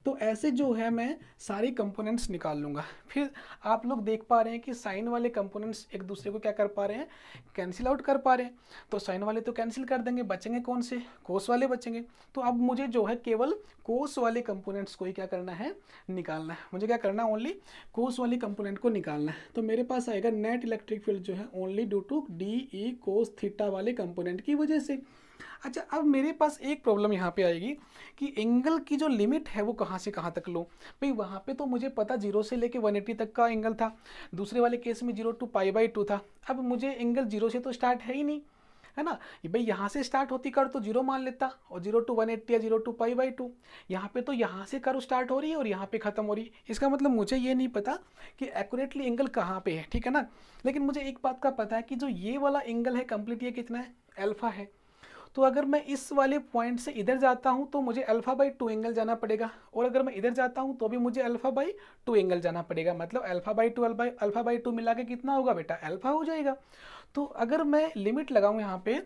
तो ऐसे जो है मैं सारे कंपोनेंट्स निकाल लूँगा। फिर आप लोग देख पा रहे हैं कि साइन वाले कंपोनेंट्स एक दूसरे को क्या कर पा रहे हैं, कैंसिल आउट कर पा रहे हैं। तो साइन वाले तो कैंसिल कर देंगे, बचेंगे कौन से, कोस वाले बचेंगे। तो अब मुझे जो है केवल कोस वाले कंपोनेंट्स को ही क्या करना है, निकालना है। मुझे क्या करना है, ओनली कोस वाले कंपोनेंट को निकालना है। तो मेरे पास आएगा नेट इलेक्ट्रिक फील्ड जो है only due to D E cos theta वाले कंपोनेंट की वजह से। अच्छा अब मेरे पास एक प्रॉब्लम यहाँ पे आएगी कि एंगल की जो लिमिट है वो कहाँ से कहाँ तक लो। भाई वहाँ पे तो मुझे पता 0 से लेके 180 तक का एंगल था, दूसरे वाले केस में 0 to π/2 था। अब मुझे एंगल 0 से तो स्टार्ट है ही नहीं, है ना। भाई यहाँ से स्टार्ट होती कर तो 0 मान लेता और 0 to 180 या 0 to π/2। यहाँ पे तो यहाँ से कर्व स्टार्ट हो रही है और यहाँ पे ख़त्म हो रही है। इसका मतलब मुझे ये नहीं पता कि एक्यूरेटली एंगल कहाँ पे है, ठीक है ना। लेकिन मुझे एक बात का पता है कि जो ये वाला एंगल है कंप्लीट ये कितना है, अल्फा है। तो अगर मैं इस वाले पॉइंट से इधर जाता हूँ तो मुझे α/2 एंगल जाना पड़ेगा, और अगर मैं इधर जाता हूँ तो भी मुझे α/2 एंगल जाना पड़ेगा। मतलब α/2 मिला के कितना होगा बेटा, अल्फा हो जाएगा। तो अगर मैं लिमिट लगाऊँ यहाँ पे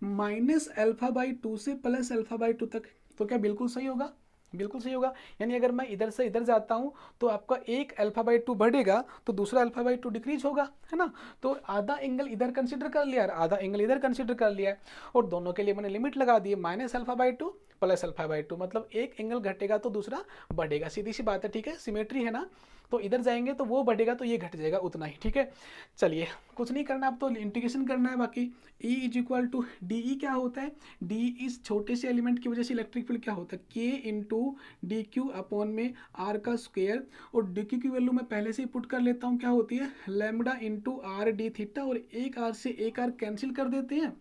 -α/2 से +α/2 तक, तो क्या बिल्कुल सही होगा, बिल्कुल सही होगा। यानी अगर मैं इधर से इधर जाता हूँ तो आपका एक α/2 बढ़ेगा तो दूसरा α/2 डिक्रीज होगा, है ना। तो आधा एंगल इधर कंसिडर कर लिया और आधा एंगल इधर कंसिडर कर लिया है, और दोनों के लिए मैंने लिमिट लगा दी है -α/2 प्लस अल्फा बाई टू, मतलब एक एंगल घटेगा तो दूसरा बढ़ेगा, सीधी सी बात है, ठीक है, सिमेट्री है ना, तो इधर जाएंगे तो वो बढ़ेगा तो ये घट जाएगा उतना ही, ठीक है। चलिए कुछ नहीं करना, अब तो इंटीग्रेशन करना है बाकी। E is equal to D E, क्या होता है डी, इस छोटे से एलिमेंट की वजह से इलेक्ट्रिक फील्ड क्या होता है k into D Q upon में आर का स्क्वायर, और डी क्यू की वैल्यू मैं पहले से ही पुट कर लेता हूँ, क्या होती है lambda into R D theta, और एक आर से एक आर कैंसिल कर देते हैं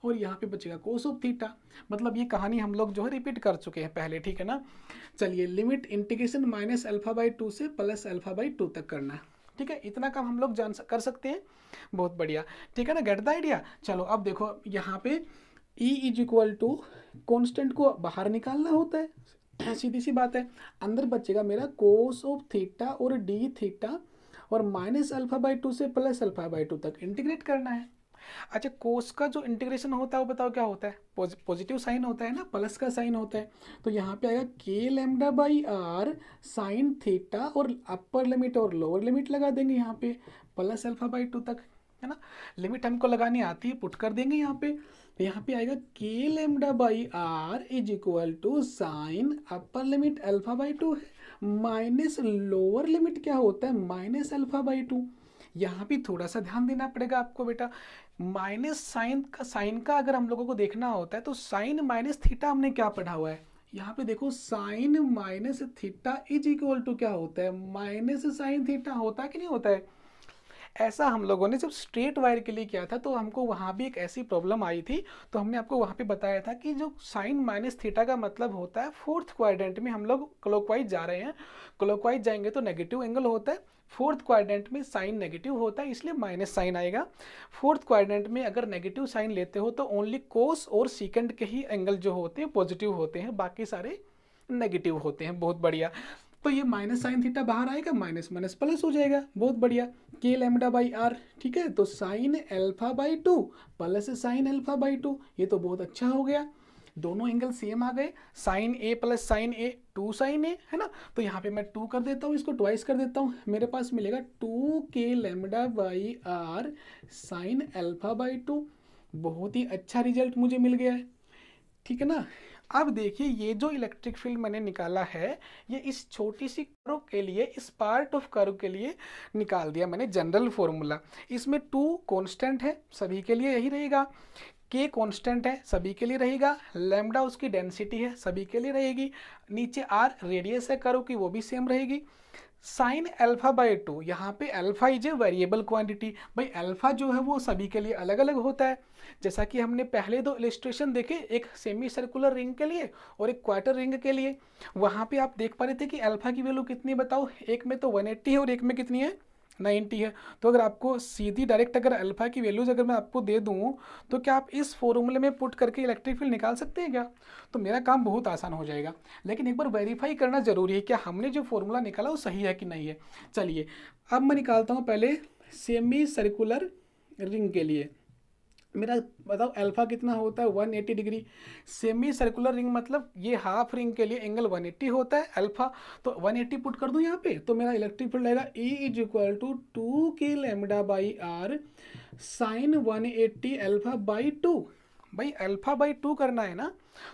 और यहाँ पे बचेगा कोस ऑफ थीटा। मतलब ये कहानी हम लोग जो है रिपीट कर चुके हैं पहले, ठीक है ना। चलिए limit integration minus alpha by to से प्लस अल्फा बाई टू तक करना है, ठीक है, इतना काम हम लोग कर सकते हैं, बहुत बढ़िया, ठीक है ना, गेट द आइडिया। चलो अब देखो यहाँ पे E is equal to constant को बाहर निकालना होता है, सीधी सी बात है, अंदर बचेगा मेरा कोस ऑफ थीटा और डी थीटा, और माइनस अल्फा बाई टू से प्लस अल्फा बाई टू तक इंटीग्रेट करना है। अच्छा कोस का जो इंटीग्रेशन होता है वो बताओ क्या होता है, पॉजिटिव साइन होता है ना, प्लस का साइन होता है, तो यहाँ पे आएगा के lambda by are sine theta, और अपर लिमिट और लोअर लिमिट लगा देंगे यहाँ पे प्लस अल्फा बाई टू तक, है ना, लिमिट हमको लगानी आती है, पुट कर देंगे यहाँ पे, तो यहाँ पे आएगा के lambda by R is equal to sine upper limit alpha by two है माइनस लोअर लिमिट क्या होता है माइनस अल्फा बाई टू। यहाँ भी थोड़ा सा ध्यान देना पड़ेगा आपको बेटा, माइनस साइन का अगर हम लोगों को देखना होता है तो साइन माइनस थीटा हमने क्या पढ़ा हुआ है, यहाँ पे देखो sine minus theta is equal to क्या होता है माइनस साइन थीटा, होता है कि नहीं होता है। ऐसा हम लोगों ने जब स्ट्रेट वायर के लिए किया था तो हमको वहाँ भी एक ऐसी प्रॉब्लम आई थी, तो हमने आपको वहाँ पे बताया था कि जो साइन माइनस थीटा का मतलब होता है फोर्थ क्वाड्रेंट में हम लोग क्लॉकवाइज जा रहे हैं, क्लॉकवाइज जाएंगे तो नेगेटिव एंगल होता है, फोर्थ क्वाड्रेंट में साइन नेगेटिव होता है इसलिए माइनस साइन आएगा। फोर्थ क्वाड्रेंट में अगर नेगेटिव साइन लेते हो तो ओनली कोस और सीकेंड के ही एंगल जो होते हैं पॉजिटिव होते हैं, बाकी सारे नेगेटिव होते हैं। बहुत बढ़िया, तो ये माइनस साइन थीटा बाहर आएगा, माइनस माइनस प्लस हो जाएगा, बहुत बढ़िया, के लैम्डा बाई आर, ठीक है, तो sign alpha by two plus sign alpha by to, ये तो बहुत अच्छा हो गया, दोनों एंगल सेम आ गए, sine a plus sine a two sine a, है ना, तो यहाँ पे मैं टू कर देता हूँ, इसको ट्वाइस कर देता हूँ, मेरे पास मिलेगा टू के lambda by are sine alpha by two, बहुत ही अच्छा रिजल्ट मुझे मिल गया है, ठीक है ना। अब देखिए ये जो इलेक्ट्रिक फील्ड मैंने निकाला है ये इस छोटी सी कर्व के लिए, इस पार्ट ऑफ कर्व के लिए निकाल दिया मैंने जनरल फॉर्मूला। इसमें टू कांस्टेंट है, सभी के लिए यही रहेगा, के कांस्टेंट है, सभी के लिए रहेगा, लैम्डा उसकी डेंसिटी है, सभी के लिए रहेगी, नीचे आर रेडियस है कर्व की वो भी सेम रहेगी, साइन अल्फा बाई टू, यहाँ पे alpha is a variable quantity, भाई अल्फा जो है वो सभी के लिए अलग अलग होता है, जैसा कि हमने पहले दो इलस्ट्रेशन देखे, एक सेमी सर्कुलर रिंग के लिए और एक क्वार्टर रिंग के लिए, वहाँ पे आप देख पा रहे थे कि अल्फा की वैल्यू कितनी बताओ, एक में तो 180 है और एक में कितनी है 90 है। तो अगर आपको सीधी डायरेक्ट अगर अल्फा की वैल्यूज अगर मैं आपको दे दूं तो क्या आप इस फॉर्मूले में पुट करके इलेक्ट्रिक फील्ड निकाल सकते हैं क्या, तो मेरा काम बहुत आसान हो जाएगा, लेकिन एक बार वेरीफाई करना जरूरी है क्या हमने जो फॉर्मूला निकाला वो सही है कि नहीं है। चलिए अब मैं निकालता हूँ पहले सेमी सर्कुलर रिंग के लिए, मेरा बताओ अल्फा कितना होता है 180 डिग्री, सेमी सर्कुलर रिंग मतलब ये हाफ रिंग के लिए एंगल 180 होता है अल्फा, तो 180 पुट कर दूं यहाँ पे तो मेरा इलेक्ट्रिक फील्ड आएगा E is equal to two के lambda by are sine 180 alpha by two, भाई अल्फा बाई टू करना है ना,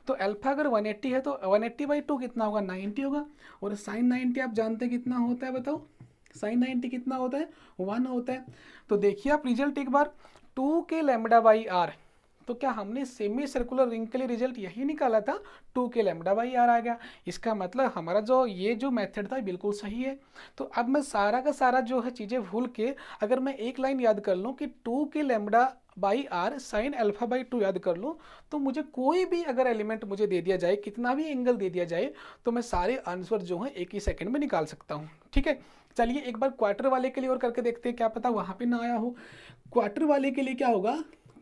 तो अल्फा अगर 180 है तो 180 बाई टू कितना होगा 90 होगा, और साइन 90 आप जानते हैं कितना होता है बताओ, साइन 90 कितना होता है 1 होता है। तो देखिए आप रिजल्ट एक बार, टू के लैम्डा बाई आर, तो क्या हमने सेमी सर्कुलर रिंग के लिए रिजल्ट यही निकाला था, टू के लैम्डा बाई आर आ गया, इसका मतलब हमारा जो ये जो मेथड था बिल्कुल सही है। तो अब मैं सारा का सारा जो है चीज़ें भूल के अगर मैं एक लाइन याद कर लूँ कि टू के lambda by are sine alpha by two याद कर लूँ, तो मुझे कोई भी अगर एलिमेंट मुझे दे दिया जाए, कितना भी एंगल दे दिया जाए, तो मैं सारे आंसर जो है एक ही सेकंड में निकाल सकता हूँ, ठीक है। चलिए एक बार क्वार्टर वाले के लिए और करके देखते हैं, क्या पता वहाँ पे ना आया हो। क्वार्टर वाले के लिए क्या होगा,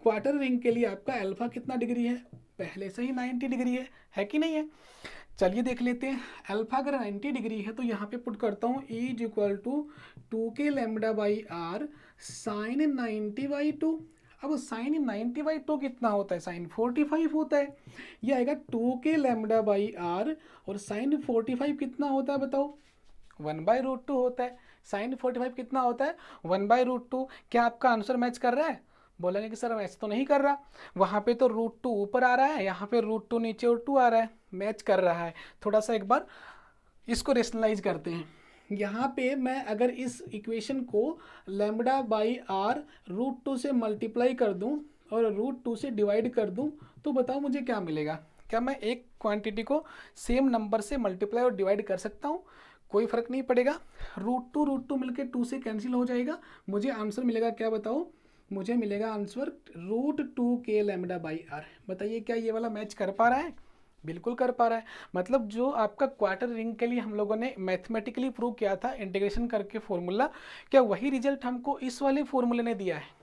क्वार्टर रिंग के लिए आपका अल्फा कितना डिग्री है, पहले से ही 90 डिग्री है कि नहीं है। चलिए देख लेते हैं, अल्फा अगर 90 डिग्री है तो यहाँ पे पुट करता हूँ E is equal to two के lambda by are sine 90 by two, अब साइन 90 बाई टू कितना होता है, साइन 45 होता है, ये आएगा टू के लैम्डा बाई आर, और साइन 45 कितना होता है बताओ 1/√2 होता है, साइन 45 कितना होता है 1/√2, क्या आपका आंसर मैच कर रहा है, बोलेंगे कि सर मैच तो नहीं कर रहा, वहाँ पे तो √2 ऊपर आ रहा है, यहाँ पे √2 नीचे और 2 आ रहा है, मैच कर रहा है। थोड़ा सा एक बार इसको रेशनलाइज करते हैं। यहाँ पे मैं अगर इस इक्वेशन को λ/r √2 से मल्टीप्लाई कर दूँ और √2 से डिवाइड कर दूँ तो बताओ मुझे क्या मिलेगा। क्या मैं एक क्वांटिटी को सेम नंबर से मल्टीप्लाई और डिवाइड कर सकता हूँ? कोई फर्क नहीं पड़ेगा। √2 मिलके 2 से कैंसिल हो जाएगा, मुझे आंसर मिलेगा क्या बताओ? मुझे मिलेगा आंसर √2k λ/r। बताइए क्या ये वाला मैच कर पा रहा है? बिल्कुल कर पा रहा है। मतलब जो आपका क्वार्टर रिंग के लिए हम लोगों ने मैथमेटिकली प्रूव किया था इंटीग्रेशन करके फॉर्मूला, क्या वही रिजल्ट हमको इस वाले फॉर्मूले ने दिया है?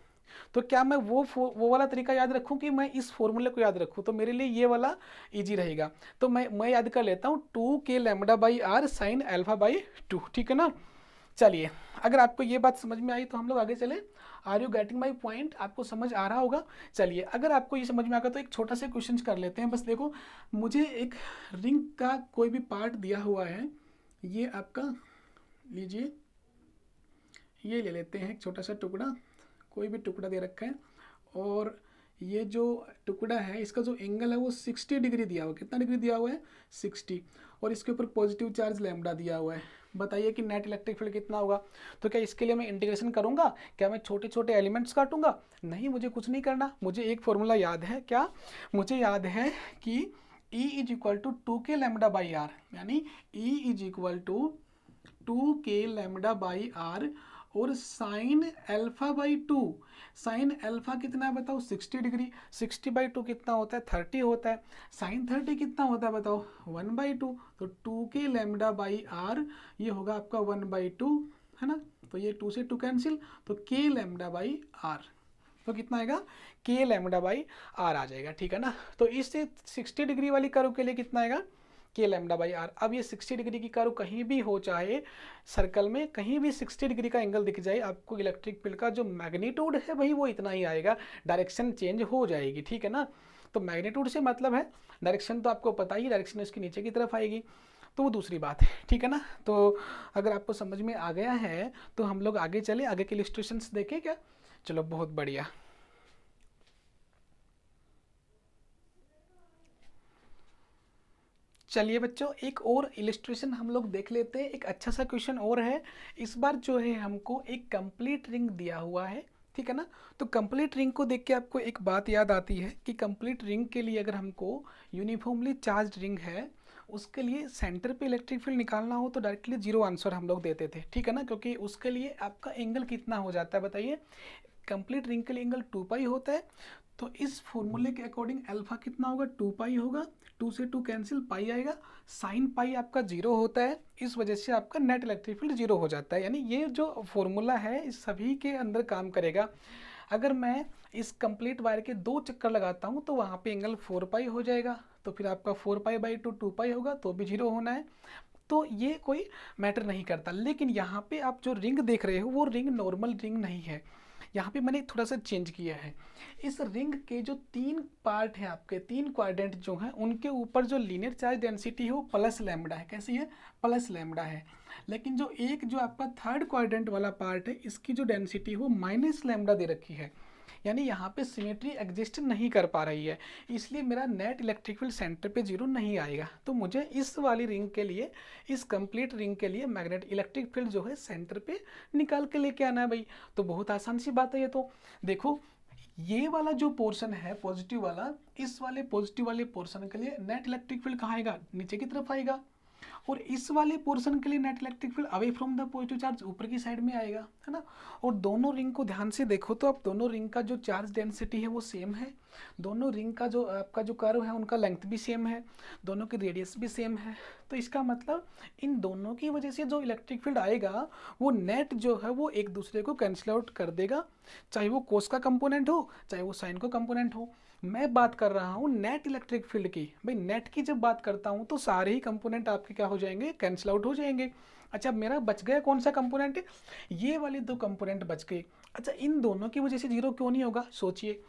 तो क्या मैं वो वाला तरीका याद रखूं कि मैं इस फॉर्मूले को याद रखूं? तो मेरे लिए ये वाला इजी रहेगा। तो मैं याद कर लेता हूँ 2k λ/r sin α/2, ठीक है ना। चलिए, अगर आपको ये बात समझ में आई तो हम लोग आगे चले। Are you getting my point? आपको समझ आ रहा होगा। चलिए, अगर आपको ये समझ में आ गया तो एक छोटा सा क्वेश्चन कर लेते हैं। बस देखो, मुझे एक रिंग का कोई भी पार्ट दिया हुआ है, ये आपका लीजिए, ये ले लेते हैं एक छोटा सा टुकड़ा, कोई भी टुकड़ा दे रखा है, और ये जो टुकड़ा है इसका जो एंगल है वो 60 डिग्री दिया हुआ है। कितना डिग्री दिया हुआ है? 60। और इसके ऊपर पॉजिटिव चार्ज लैम्डा दिया हुआ है। बताइए कि नेट इलेक्ट्रिक फील्ड कितना होगा। तो क्या इसके लिए मैं इंटीग्रेशन करूंगा? क्या मैं छोटे छोटे एलिमेंट्स काटूंगा? नहीं, मुझे कुछ नहीं करना। मुझे एक फॉर्मूला याद है। क्या मुझे याद है कि E = 2k λ/r, यानी E = 2k λ/r और साइन α/2, साइन अल्फा कितना है बताओ? 60 डिग्री। 60/2 कितना होता है? 30 होता है। साइन 30 कितना होता है बताओ? 1/2। तो 2k λ/r ये होगा आपका 1/2, है ना। तो ये 2 से 2 कैंसिल, तो k λ/r, तो कितना आएगा? k λ/r आ जाएगा, ठीक है ना। तो इससे 60 डिग्री वाली कर्व के लिए कितना आएगा? k λ/r। अब ये 60 डिग्री की कर्व कहीं भी हो, चाहे सर्कल में कहीं भी 60 डिग्री का एंगल दिख जाए, आपको इलेक्ट्रिक फील्ड का जो मैग्नीट्यूड है भाई वो इतना ही आएगा, डायरेक्शन चेंज हो जाएगी, ठीक है ना। तो मैग्नीट्यूड से मतलब है डायरेक्शन, तो आपको पता ही, डायरेक्शन इसके नीचे की तरफ आएगी, तो वो दूसरी बात है, ठीक है ना। तो अगर आपको समझ में आ गया है तो हम लोग आगे चले, आगे के इलस्ट्रेशंस देखें क्या? चलो, बहुत बढ़िया। चलिए बच्चों, एक और इलिस्ट्रेशन हम लोग देख लेते हैं। एक अच्छा सा क्वेश्चन और है। इस बार जो है हमको एक कंप्लीट रिंग दिया हुआ है, ठीक है ना। तो कंप्लीट रिंग को देख के आपको एक बात याद आती है कि कंप्लीट रिंग के लिए अगर हमको यूनिफॉर्मली चार्ज रिंग है, उसके लिए सेंटर पे इलेक्ट्रिक फील्ड निकालना हो तो डायरेक्टली 0 आंसर हम लोग देते थे, ठीक है ना। क्योंकि उसके लिए आपका एंगल कितना हो जाता है बताइए? कंप्लीट रिंग के लिए एंगल 2π होता है। तो इस फॉर्मूले के अकॉर्डिंग अल्फा कितना होगा? 2π होगा। 2 से 2 कैंसिल, पाई आएगा। साइन पाई आपका 0 होता है, इस वजह से आपका नेट इलेक्ट्रिक फील्ड 0 हो जाता है। यानी ये जो फॉर्मूला है इस सभी के अंदर काम करेगा। अगर मैं इस कंप्लीट वायर के 2 चक्कर लगाता हूँ तो वहाँ पे एंगल 4π हो जाएगा। तो फिर आपका 4π/2 2π होगा, तो भी 0 होना है। तो ये कोई मैटर नहीं करता। लेकिन यहाँ पे आप जो रिंग देख रहे हो वो रिंग नॉर्मल रिंग नहीं है। यहाँ पे मैंने थोड़ा सा चेंज किया है। इस रिंग के जो 3 पार्ट हैं, आपके 3 क्वाड्रेंट जो हैं, उनके ऊपर जो लीनियर चार्ज डेंसिटी है वो प्लस लैम्बडा है। कैसी है? प्लस लैम्बडा है। लेकिन जो आपका थर्ड क्वाड्रेंट वाला पार्ट है, इसकी जो डेंसिटी है वो माइनस लैम्बडा दे रखी है। यानी यहाँ पे सिमेट्री एग्जिस्ट नहीं कर पा रही है, इसलिए मेरा नेट इलेक्ट्रिक फील्ड सेंटर पे 0 नहीं आएगा। तो मुझे इस वाली रिंग के लिए, इस कंप्लीट रिंग के लिए मैग्नेट इलेक्ट्रिक फील्ड जो है सेंटर पे निकाल के लेके आना है भाई। तो बहुत आसान सी बात है ये। तो देखो, ये वाला जो पोर्शन है पॉजिटिव वाला, इस वाले पॉजिटिव वाले पोर्शन के लिए नेट इलेक्ट्रिक फील्ड कहाँ आएगा? नीचे की तरफ आएगा। और इस वाले पोर्शन के लिए net electric field away from the positive charge ऊपर की साइड में आएगा, है ना। और दोनों रिंग को ध्यान से देखो तो अब दोनों रिंग का जो चार्ज डेंसिटी है वो सेम है। दोनों रिंग का जो आपका जो कर्व है उनका लेंथ भी सेम है, दोनों की रेडियस भी सेम है। तो इसका मतलब इन दोनों की वजह से जो इलेक्ट्रिक फील्ड आएगा वो नेट जो है वो एक दूसरे को कैंसिल आउट कर देगा, चाहे वो कोस का कंपोनेंट हो चाहे वो साइन का कंपोनेंट हो। मैं बात कर रहा हूँ नेट इलेक्ट्रिक फील्ड की। भाई नेट की जब बात करता हूँ तो सारे ही कंपोनेंट आपके क्या हो जाएंगे? कैंसिल आउट हो जाएंगे। अच्छा, मेरा बच गया कौन सा कंपोनेंट? ये वाले 2 कंपोनेंट बच गए। अच्छा, इन दोनों की वजह से जीरो क्यों नहीं होगा? सोचिए,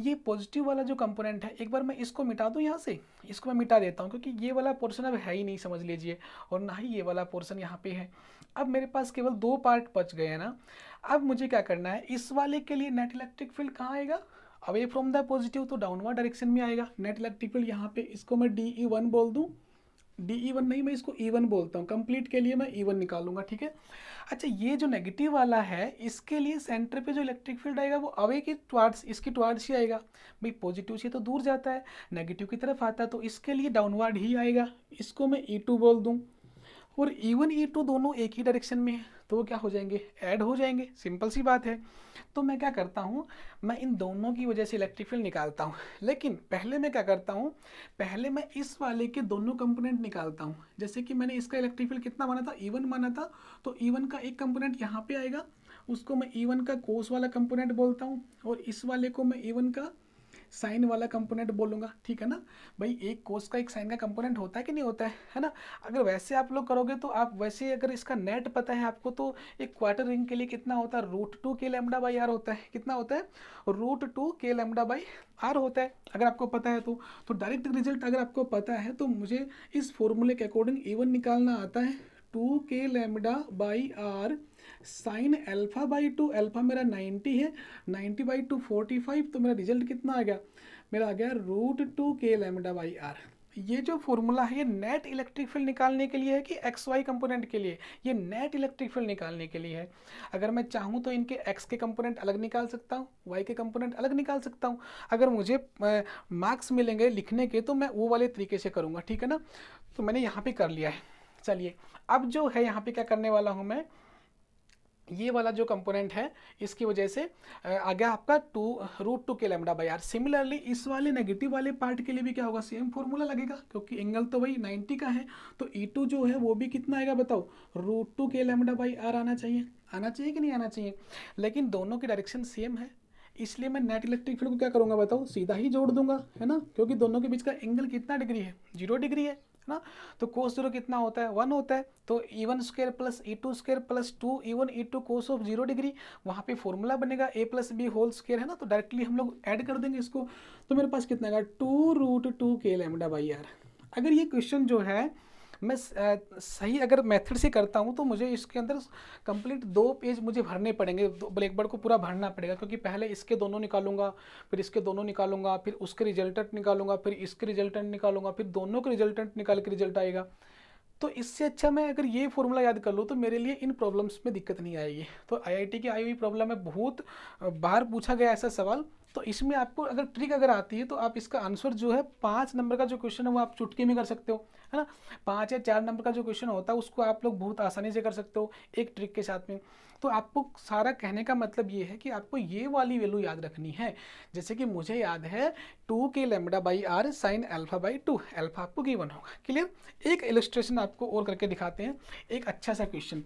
ये पॉजिटिव वाला जो कंपोनेंट है, एक बार मैं इसको मिटा दूं यहाँ से, इसको मैं मिटा देता हूँ क्योंकि ये वाला पोर्शन अब है ही नहीं, समझ लीजिए, और ना ही ये वाला पोर्शन यहाँ पे है। अब मेरे पास केवल दो पार्ट बच गए हैं ना। अब मुझे क्या करना है, इस वाले के लिए नेट इलेक्ट्रिक फील्ड कहाँ आएगा? अवे फ्रॉम द पॉजिटिव, तो डाउनवर्ड डायरेक्शन में आएगा नेट इलेक्ट्रिक फील्ड। यहाँ पे इसको मैं DE1 बोल दूँ, DE1 नहीं, मैं इसको E1 बोलता हूँ, कंप्लीट के लिए मैं E1 निकालूंगा, ठीक है। अच्छा, ये जो नेगेटिव वाला है, इसके लिए सेंटर पे जो इलेक्ट्रिक फील्ड आएगा वो अवे की टुवार्ड्स, इसकी टुवार्ड्स ही आएगा। भाई पॉजिटिव से तो दूर जाता है, नेगेटिव की तरफ आता है, तो इसके लिए डाउनवर्ड ही आएगा। इसको मैं E2 बोल दूँ, और E1 E2 दोनों एक ही डायरेक्शन में है, तो वो क्या हो जाएंगे? ऐड हो जाएंगे, सिंपल सी बात है। तो मैं क्या करता हूँ, मैं इन दोनों की वजह से इलेक्ट्रिक फील्ड निकालता हूँ। लेकिन पहले मैं क्या करता हूँ, पहले मैं इस वाले के दोनों कंपोनेंट निकालता हूँ। जैसे कि मैंने इसका इलेक्ट्रिक फील्ड कितना माना था? E1 माना था, तो E1 का एक कंपोनेंट यहाँ पे आएगा, उसको मैं E1 का कोस वाला कंपोनेंट बोलता हूँ, और इस वाले को मैं E1 का साइन वाला कंपोनेंट बोलूँगा, ठीक है ना। भाई एक कोस का एक साइन का कंपोनेंट होता है कि नहीं होता है ना। अगर वैसे आप लोग करोगे तो आप वैसे, अगर इसका नेट पता है आपको, तो एक क्वार्टर रिंग के लिए कितना होता है? √2k λ/r होता है। कितना होता है? √2k λ/r होता है, अगर आपको पता है तो डायरेक्ट रिजल्ट अगर आपको पता है तो मुझे इस फॉर्मूले के अकॉर्डिंग E1 निकालना आता है 2k λ/r साइन α/2। अल्फा मेरा 90 है, 90/2 45, तो मेरा रिजल्ट कितना आ गया? मेरा आ गया √2k λ/r। ये जो फॉर्मूला है, ये नेट इलेक्ट्रिक फील्ड निकालने के लिए है कि एक्स वाई कंपोनेंट के लिए? ये नेट इलेक्ट्रिक फील्ड निकालने के लिए है। अगर मैं चाहूँ तो इनके एक्स के कंपोनेंट अलग निकाल सकता हूँ, वाई के कंपोनेंट अलग निकाल सकता हूँ। अगर मुझे मार्क्स मिलेंगे लिखने के तो मैं वो वाले तरीके से करूँगा, ठीक है ना। तो मैंने यहाँ पे कर लिया है। चलिए, अब जो है यहाँ पे क्या करने वाला हूँ मैं, ये वाला जो कंपोनेंट है इसकी वजह से आ गया आपका √2k λ/r। सिमिलरली इस वाले नेगेटिव वाले पार्ट के लिए भी क्या होगा? सेम फॉर्मूला लगेगा, क्योंकि एंगल तो वही 90 का है, तो E2 जो है वो भी कितना आएगा बताओ? √2k λ/r आना चाहिए। आना चाहिए कि नहीं आना चाहिए? लेकिन दोनों की डायरेक्शन सेम है, इसलिए मैं नेट इलेक्ट्रिक फील्ड को क्या करूँगा बताओ? सीधा ही जोड़ दूंगा, है ना, क्योंकि दोनों के बीच का एंगल कितना डिग्री है? 0 डिग्री है ना। तो कोस 0 कितना होता है? 1 होता है। तो E1² + E2² + 2E1 E2 cos of 0 degree, वहाँ पे फॉर्मूला बनेगा A + B होल स्क्वायर, है ना। तो डायरेक्टली हम लोग ऐड कर देंगे इसको, तो मेरे पास कितना आएगा? 2√2k λ/r। अगर ये क्वेश्चन जो है मैं सही अगर मेथड से करता हूँ तो मुझे इसके अंदर कंप्लीट 2 पेज मुझे भरने पड़ेंगे, ब्लैक बोर्ड को पूरा भरना पड़ेगा, क्योंकि पहले इसके दोनों निकालूंगा, फिर इसके दोनों निकालूंगा, फिर उसके रिजल्टेंट निकालूंगा, फिर इसके रिजल्टेंट निकालूंगा, फिर दोनों के रिजल्टेंट निकाल के रिजल्ट आएगा। तो इससे अच्छा मैं अगर ये फॉर्मूला याद कर लूँ तो मेरे लिए इन प्रॉब्लम्स में दिक्कत नहीं आएगी। तो आईआईटी की आई हुई प्रॉब्लम में बहुत बार पूछा गया ऐसा सवाल, तो इसमें आपको अगर ट्रिक अगर आती है तो आप इसका आंसर जो है 5 नंबर का जो क्वेश्चन है वो आप चुटकी में कर सकते हो, है ना। 5 या 4 नंबर का जो क्वेश्चन होता है उसको आप लोग बहुत आसानी से कर सकते हो एक ट्रिक के साथ में। तो आपको सारा कहने का मतलब ये है कि आपको ये वाली वैल्यू याद रखनी है। जैसे कि मुझे याद है 2k λ/r साइन α/2, अल्फा आपको गिवन होगा। क्लियर? एक इलस्ट्रेशन आपको और करके दिखाते हैं, एक अच्छा सा क्वेश्चन।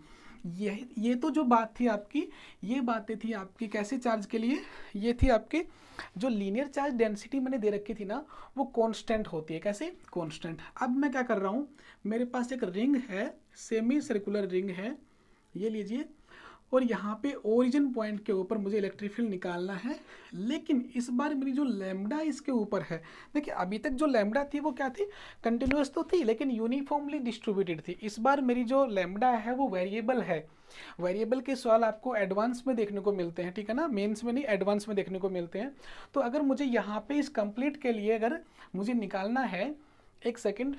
ये तो जो बात थी आपकी, ये बातें थी आपकी कैसे चार्ज के लिए, ये थी आपके जो लीनियर चार्ज डेंसिटी मैंने दे रखी थी ना, वो कांस्टेंट होती है। कैसे? कांस्टेंट। अब मैं क्या कर रहा हूँ, मेरे पास एक रिंग है, सेमी सर्कुलर रिंग है, ये लीजिए, और यहाँ पे ओरिजिन पॉइंट के ऊपर मुझे इलेक्ट्रिक फील्ड निकालना है। लेकिन इस बार मेरी जो लैम्डा इसके ऊपर है, देखिए अभी तक जो लैम्डा थी वो क्या थी? कंटिन्यूअस तो थी लेकिन यूनिफॉर्मली डिस्ट्रीब्यूटेड थी। इस बार मेरी जो लैम्डा है वो वेरिएबल है। वेरिएबल के सवाल आपको एडवांस में देखने को मिलते हैं, ठीक है ना, मेंस में नहीं, एडवांस में देखने को मिलते हैं। तो अगर मुझे यहाँ पे इस कंप्लीट के लिए अगर मुझे निकालना है, एक सेकेंड,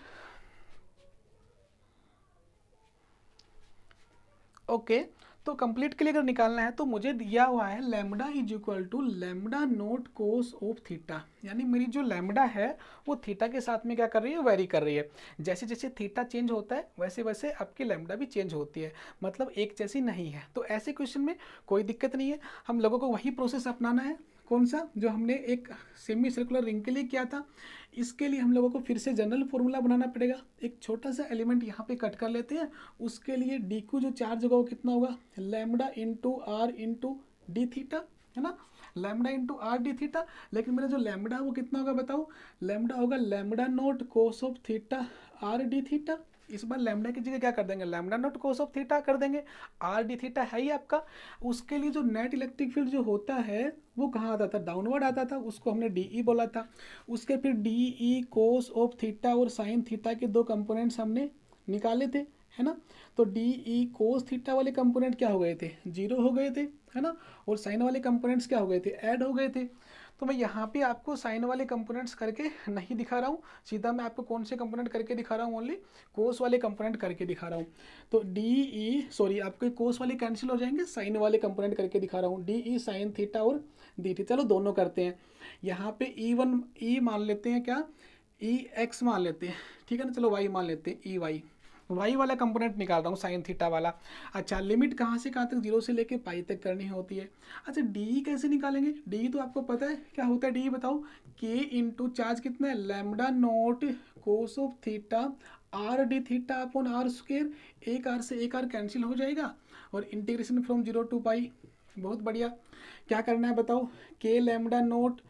ओके, तो कंप्लीट के लिए अगर निकालना है तो मुझे दिया हुआ है lambda = lambda naught cos of theta. यानी मेरी जो लैम्डा है वो थीटा के साथ में क्या कर रही है? वेरी कर रही है। जैसे जैसे थीटा चेंज होता है वैसे वैसे आपकी लैम्डा भी चेंज होती है, मतलब एक जैसी नहीं है। तो ऐसे क्वेश्चन में कोई दिक्कत नहीं है, हम लोगों को वही प्रोसेस अपनाना है। कौन सा? जो हमने एक सेमी सर्कुलर रिंग के लिए किया था। इसके लिए हम लोगों को फिर से जनरल फॉर्मूला बनाना पड़ेगा। एक छोटा सा एलिमेंट यहाँ पे कट कर लेते हैं। उसके लिए डी क्यू जो चार्ज होगा वो कितना होगा? Lambda × r × D theta. है ना, lambda into R D theta. लेकिन मेरा जो लैम्डा वो कितना होगा बताओ, लैम्डा होगा lambda naught cos of theta R D theta. इस बार लैम्डा की जगह क्या कर देंगे, lambda naught cos of theta कर देंगे, आर डी थीटा है ही आपका। उसके लिए जो नेट इलेक्ट्रिक फील्ड जो होता है वो कहाँ आता था, डाउनवर्ड आता था, उसको हमने डी ई बोला था। उसके फिर D E cos of theta और साइन थीटा के दो कंपोनेंट्स हमने निकाले थे, है ना। तो डी ई कोस थीटा वाले कंपोनेंट क्या हो गए थे, जीरो हो गए थे, है ना। और साइन वाले कंपोनेंट्स क्या हो गए थे, ऐड हो गए थे। तो मैं यहाँ पे आपको साइन वाले कंपोनेंट्स करके नहीं दिखा रहा हूँ, सीधा मैं आपको कौन से कंपोनेंट करके दिखा रहा हूँ, ओनली कोस वाले कंपोनेंट करके दिखा रहा हूँ। तो डी ई सॉरी आपके कोस वाले कैंसिल हो जाएंगे, साइन वाले कंपोनेंट करके दिखा रहा हूँ, डी ई साइन थीटा और डी थीटा। चलो दोनों करते हैं। यहाँ पे ई वन ई मान लेते हैं, क्या ई एक्स मान लेते हैं, ठीक है ना। चलो वाई मान लेते हैं, ई वाई, वाई वाला कंपोनेंट निकाल रहा हूँ साइन थीटा वाला। अच्छा लिमिट कहाँ से कहाँ तक, जीरो से लेके पाई तक करनी होती है। अच्छा डी कैसे निकालेंगे, डी तो आपको पता है क्या होता है, डी बताओ, के इंटू चार्ज कितना है, lambda naught cos of theta R D theta upon are square. एक आर से एक आर कैंसिल हो जाएगा और integration from zero to pi. बहुत बढ़िया। क्या करना है बताओ, के लैम्डा नोट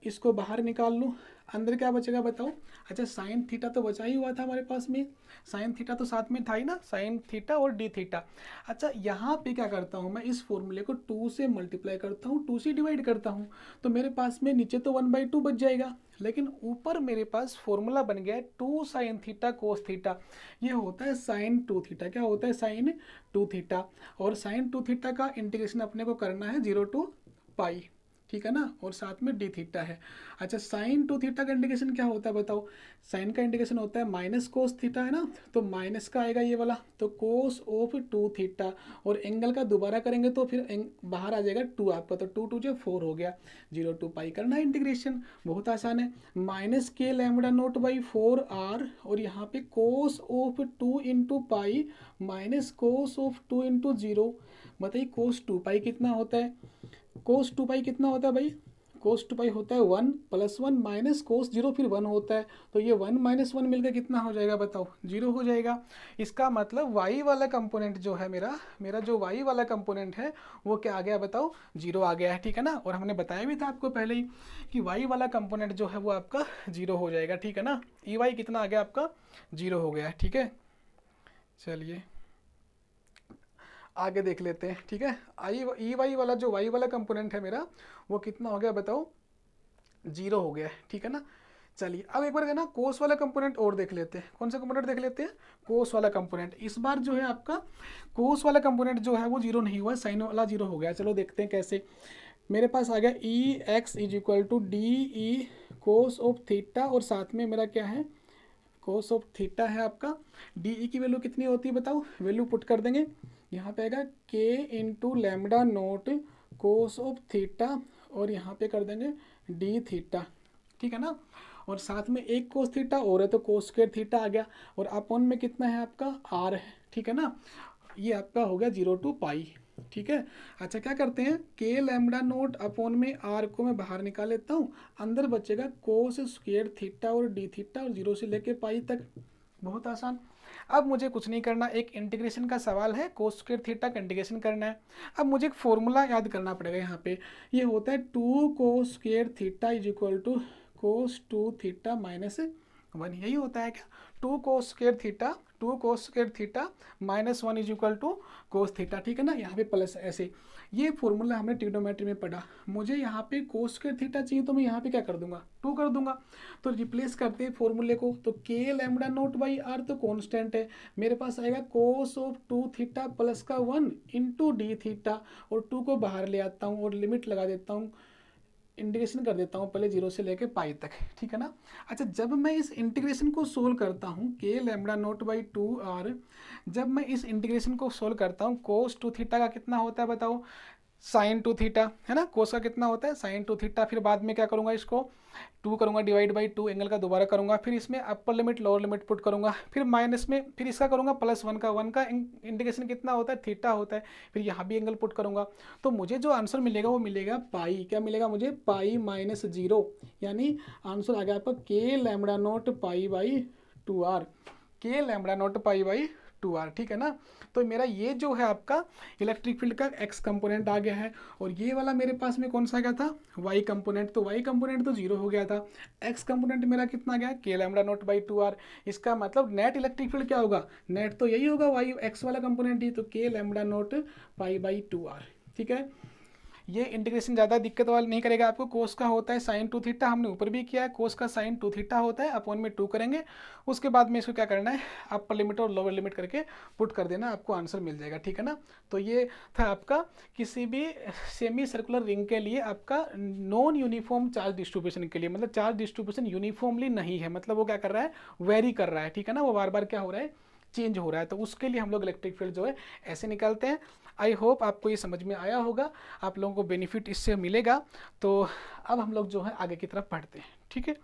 इसको बाहर निकाल लूँ, अंदर क्या बचेगा बताओ। अच्छा साइन थीटा तो बचा ही हुआ था हमारे पास में, साइन थीटा तो साथ में था ही ना, साइन थीटा और डी थीटा। अच्छा यहाँ पे क्या करता हूँ मैं, इस फॉर्मूले को 2 से मल्टीप्लाई करता हूँ, 2 से डिवाइड करता हूँ, तो मेरे पास में नीचे तो 1/2 बच जाएगा, लेकिन ऊपर मेरे पास फॉर्मूला बन गया है 2 साइन थीटा कोस थीटा। ये होता है साइन 2 थीटा, क्या होता है साइन 2 थीटा। और साइन 2 थीटा का इंटीग्रेशन अपने को करना है 0 टू पाई, ठीक है ना, और साथ में डी थीटा है। अच्छा साइन 2 थीटा का इंटीग्रेशन क्या होता है बताओ, साइन का इंटीग्रेशन होता है माइनस कोस थीटा, है ना, तो माइनस का आएगा ये वाला, तो कोस ऑफ 2 थीटा, और एंगल का दोबारा करेंगे तो फिर बाहर आ जाएगा 2 आपका, तो 2 2 4 हो गया, 0 टू पाई करना है इंटीग्रेशन। बहुत आसान है, minus k lambda note by 4 are, और यहाँ पे cos of 2 into pi minus cos of 2 into 0। बताइए कोस 2 पाई कितना होता है, कोस 2 पाई कितना होता है भाई, कोस 2 पाई होता है 1 + 1 माइनस कोस 0 फिर 1 होता है, तो ये 1 - 1 मिलकर कितना हो जाएगा बताओ, 0 हो जाएगा। इसका मतलब वाई वाला कंपोनेंट जो है मेरा जो वाई वाला कंपोनेंट है वो क्या आ गया बताओ, 0 आ गया है, ठीक है ना। और हमने बताया भी था आपको पहले ही कि वाई वाला कंपोनेंट जो है वो आपका 0 हो जाएगा, ठीक है ना। ई वाई कितना आ गया आपका, 0 हो गया है, ठीक है। चलिए आगे देख लेते हैं, ठीक है। ई वाई वाला जो वाई वाला कंपोनेंट है मेरा वो कितना हो गया बताओ, 0 हो गया है, ठीक है ना। चलिए अब एक बार है ना कोस वाला कंपोनेंट और देख लेते हैं, कौन सा कंपोनेंट देख लेते हैं, कोस वाला कंपोनेंट। इस बार जो है आपका कोस वाला कंपोनेंट जो है वो 0 नहीं हुआ, साइन वाला 0 हो गया। चलो देखते हैं कैसे। मेरे पास आ गया e x is equal to D E cos of theta, और साथ में मेरा क्या है, कोस ऑफ थीटा है आपका। डी ई की वैल्यू कितनी होती है बताओ, वैल्यू पुट कर देंगे, यहाँ पे आएगा के into lambda naught cos of theta, और यहाँ पे कर देंगे डी थीटा, ठीक है ना। और साथ में एक कोस थीटा और है तो कोस स्क्वायर थीटा आ गया, और अपॉन में कितना है आपका आर है, ठीक है ना। ये आपका हो गया 0 टू पाई, ठीक है। अच्छा क्या करते हैं, के लैम्डा नोट अपॉन में आर को मैं बाहर निकाल लेता हूँ, अंदर बचेगा कोस स्क्वायर थीटा और डी थीटा, और 0 से लेके पाई तक। बहुत आसान। अब मुझे कुछ नहीं करना, एक इंटीग्रेशन का सवाल है, कोस स्क्वायर थीटा का इंटीग्रेशन करना है। अब मुझे एक फॉर्मूला याद करना पड़ेगा यहाँ पे, ये होता है 2 cos square theta is equal to cos 2 theta minus 1, यही होता है क्या, 2 cos square theta -1 is equal to cos theta, ठीक है ना। यहाँ पे प्लस ऐसे, ये फॉर्मूला हमने ट्रिग्नोमेट्री में पढ़ा। मुझे यहाँ पे कोस स्क्वायर थीटा चाहिए तो मैं यहाँ पे क्या कर दूंगा, 2 कर दूंगा। तो रिप्लेस करते हैं फॉर्मूले को, तो के लैम्डा नोट बाई आर तो कांस्टेंट है, मेरे पास आएगा कोस ऑफ 2 थीटा प्लस का 1 इंटू डी थीटा, और 2 को बाहर ले आता हूँ और लिमिट लगा देता हूँ, इंटीग्रेशन कर देता हूँ पहले 0 से लेके पाई तक, ठीक है ना। अच्छा जब मैं इस इंटीग्रेशन को सोल्व करता हूँ के लैम्डा नोट बाई 2r, जब मैं इस इंटीग्रेशन को सोल्व करता हूँ कोस 2 थीटा का कितना होता है बताओ, साइन 2 थीटा, है ना। कोस का कितना होता है साइन 2 थीटा, फिर बाद में क्या करूँगा, इसको 2 करूँगा डिवाइड बाई 2, एंगल का दोबारा करूँगा, फिर इसमें upper limit lower limit put करूँगा, फिर माइनस में फिर इसका करूँगा +1 का, 1 का इंटीग्रेशन कितना होता है थीटा होता है, फिर यहाँ भी एंगल पुट करूँगा। तो मुझे जो आंसर मिलेगा वो मिलेगा पाई, क्या मिलेगा मुझे, पाई -0, यानी आंसर आ गया आपका के lambda note pi by 2r, के lambda note pi by 2r, ठीक है ना। तो मेरा ये जो है आपका इलेक्ट्रिक फील्ड का x कंपोनेंट आ गया है, और ये वाला मेरे पास में कौन सा आ गया था, y कंपोनेंट। तो y कंपोनेंट तो जीरो हो गया था, x कंपोनेंट मेरा कितना गया, k lambda naught by 2r। इसका मतलब नेट इलेक्ट्रिक फील्ड क्या होगा, नेट तो यही होगा y x वाला कंपोनेंट ही, तो k lambda naught pi by 2r, ठीक है। ये इंटीग्रेशन ज़्यादा दिक्कत वाला नहीं करेगा आपको। कोस का होता है साइन 2 थीटा, हमने ऊपर भी किया है, कोस का साइन 2 थीटा होता है, अपॉन में 2 करेंगे। उसके बाद में इसको क्या करना है, अपर लिमिट और लोअर लिमिट करके पुट कर देना, आपको आंसर मिल जाएगा, ठीक है ना। तो ये था आपका किसी भी सेमी सर्कुलर रिंग के लिए आपका नॉन यूनिफॉर्म चार्ज डिस्ट्रीब्यूशन के लिए, मतलब चार्ज डिस्ट्रीब्यूशन यूनिफॉर्मली नहीं है, मतलब वो क्या कर रहा है, वेरी कर रहा है, ठीक है ना, वो बार बार क्या हो रहा है, चेंज हो रहा है। तो उसके लिए हम लोग इलेक्ट्रिक फील्ड जो है ऐसे निकालते हैं। आई होप आपको ये समझ में आया होगा, आप लोगों को बेनिफिट इससे मिलेगा। तो अब हम लोग जो है आगे की तरफ बढ़ते हैं, ठीक है।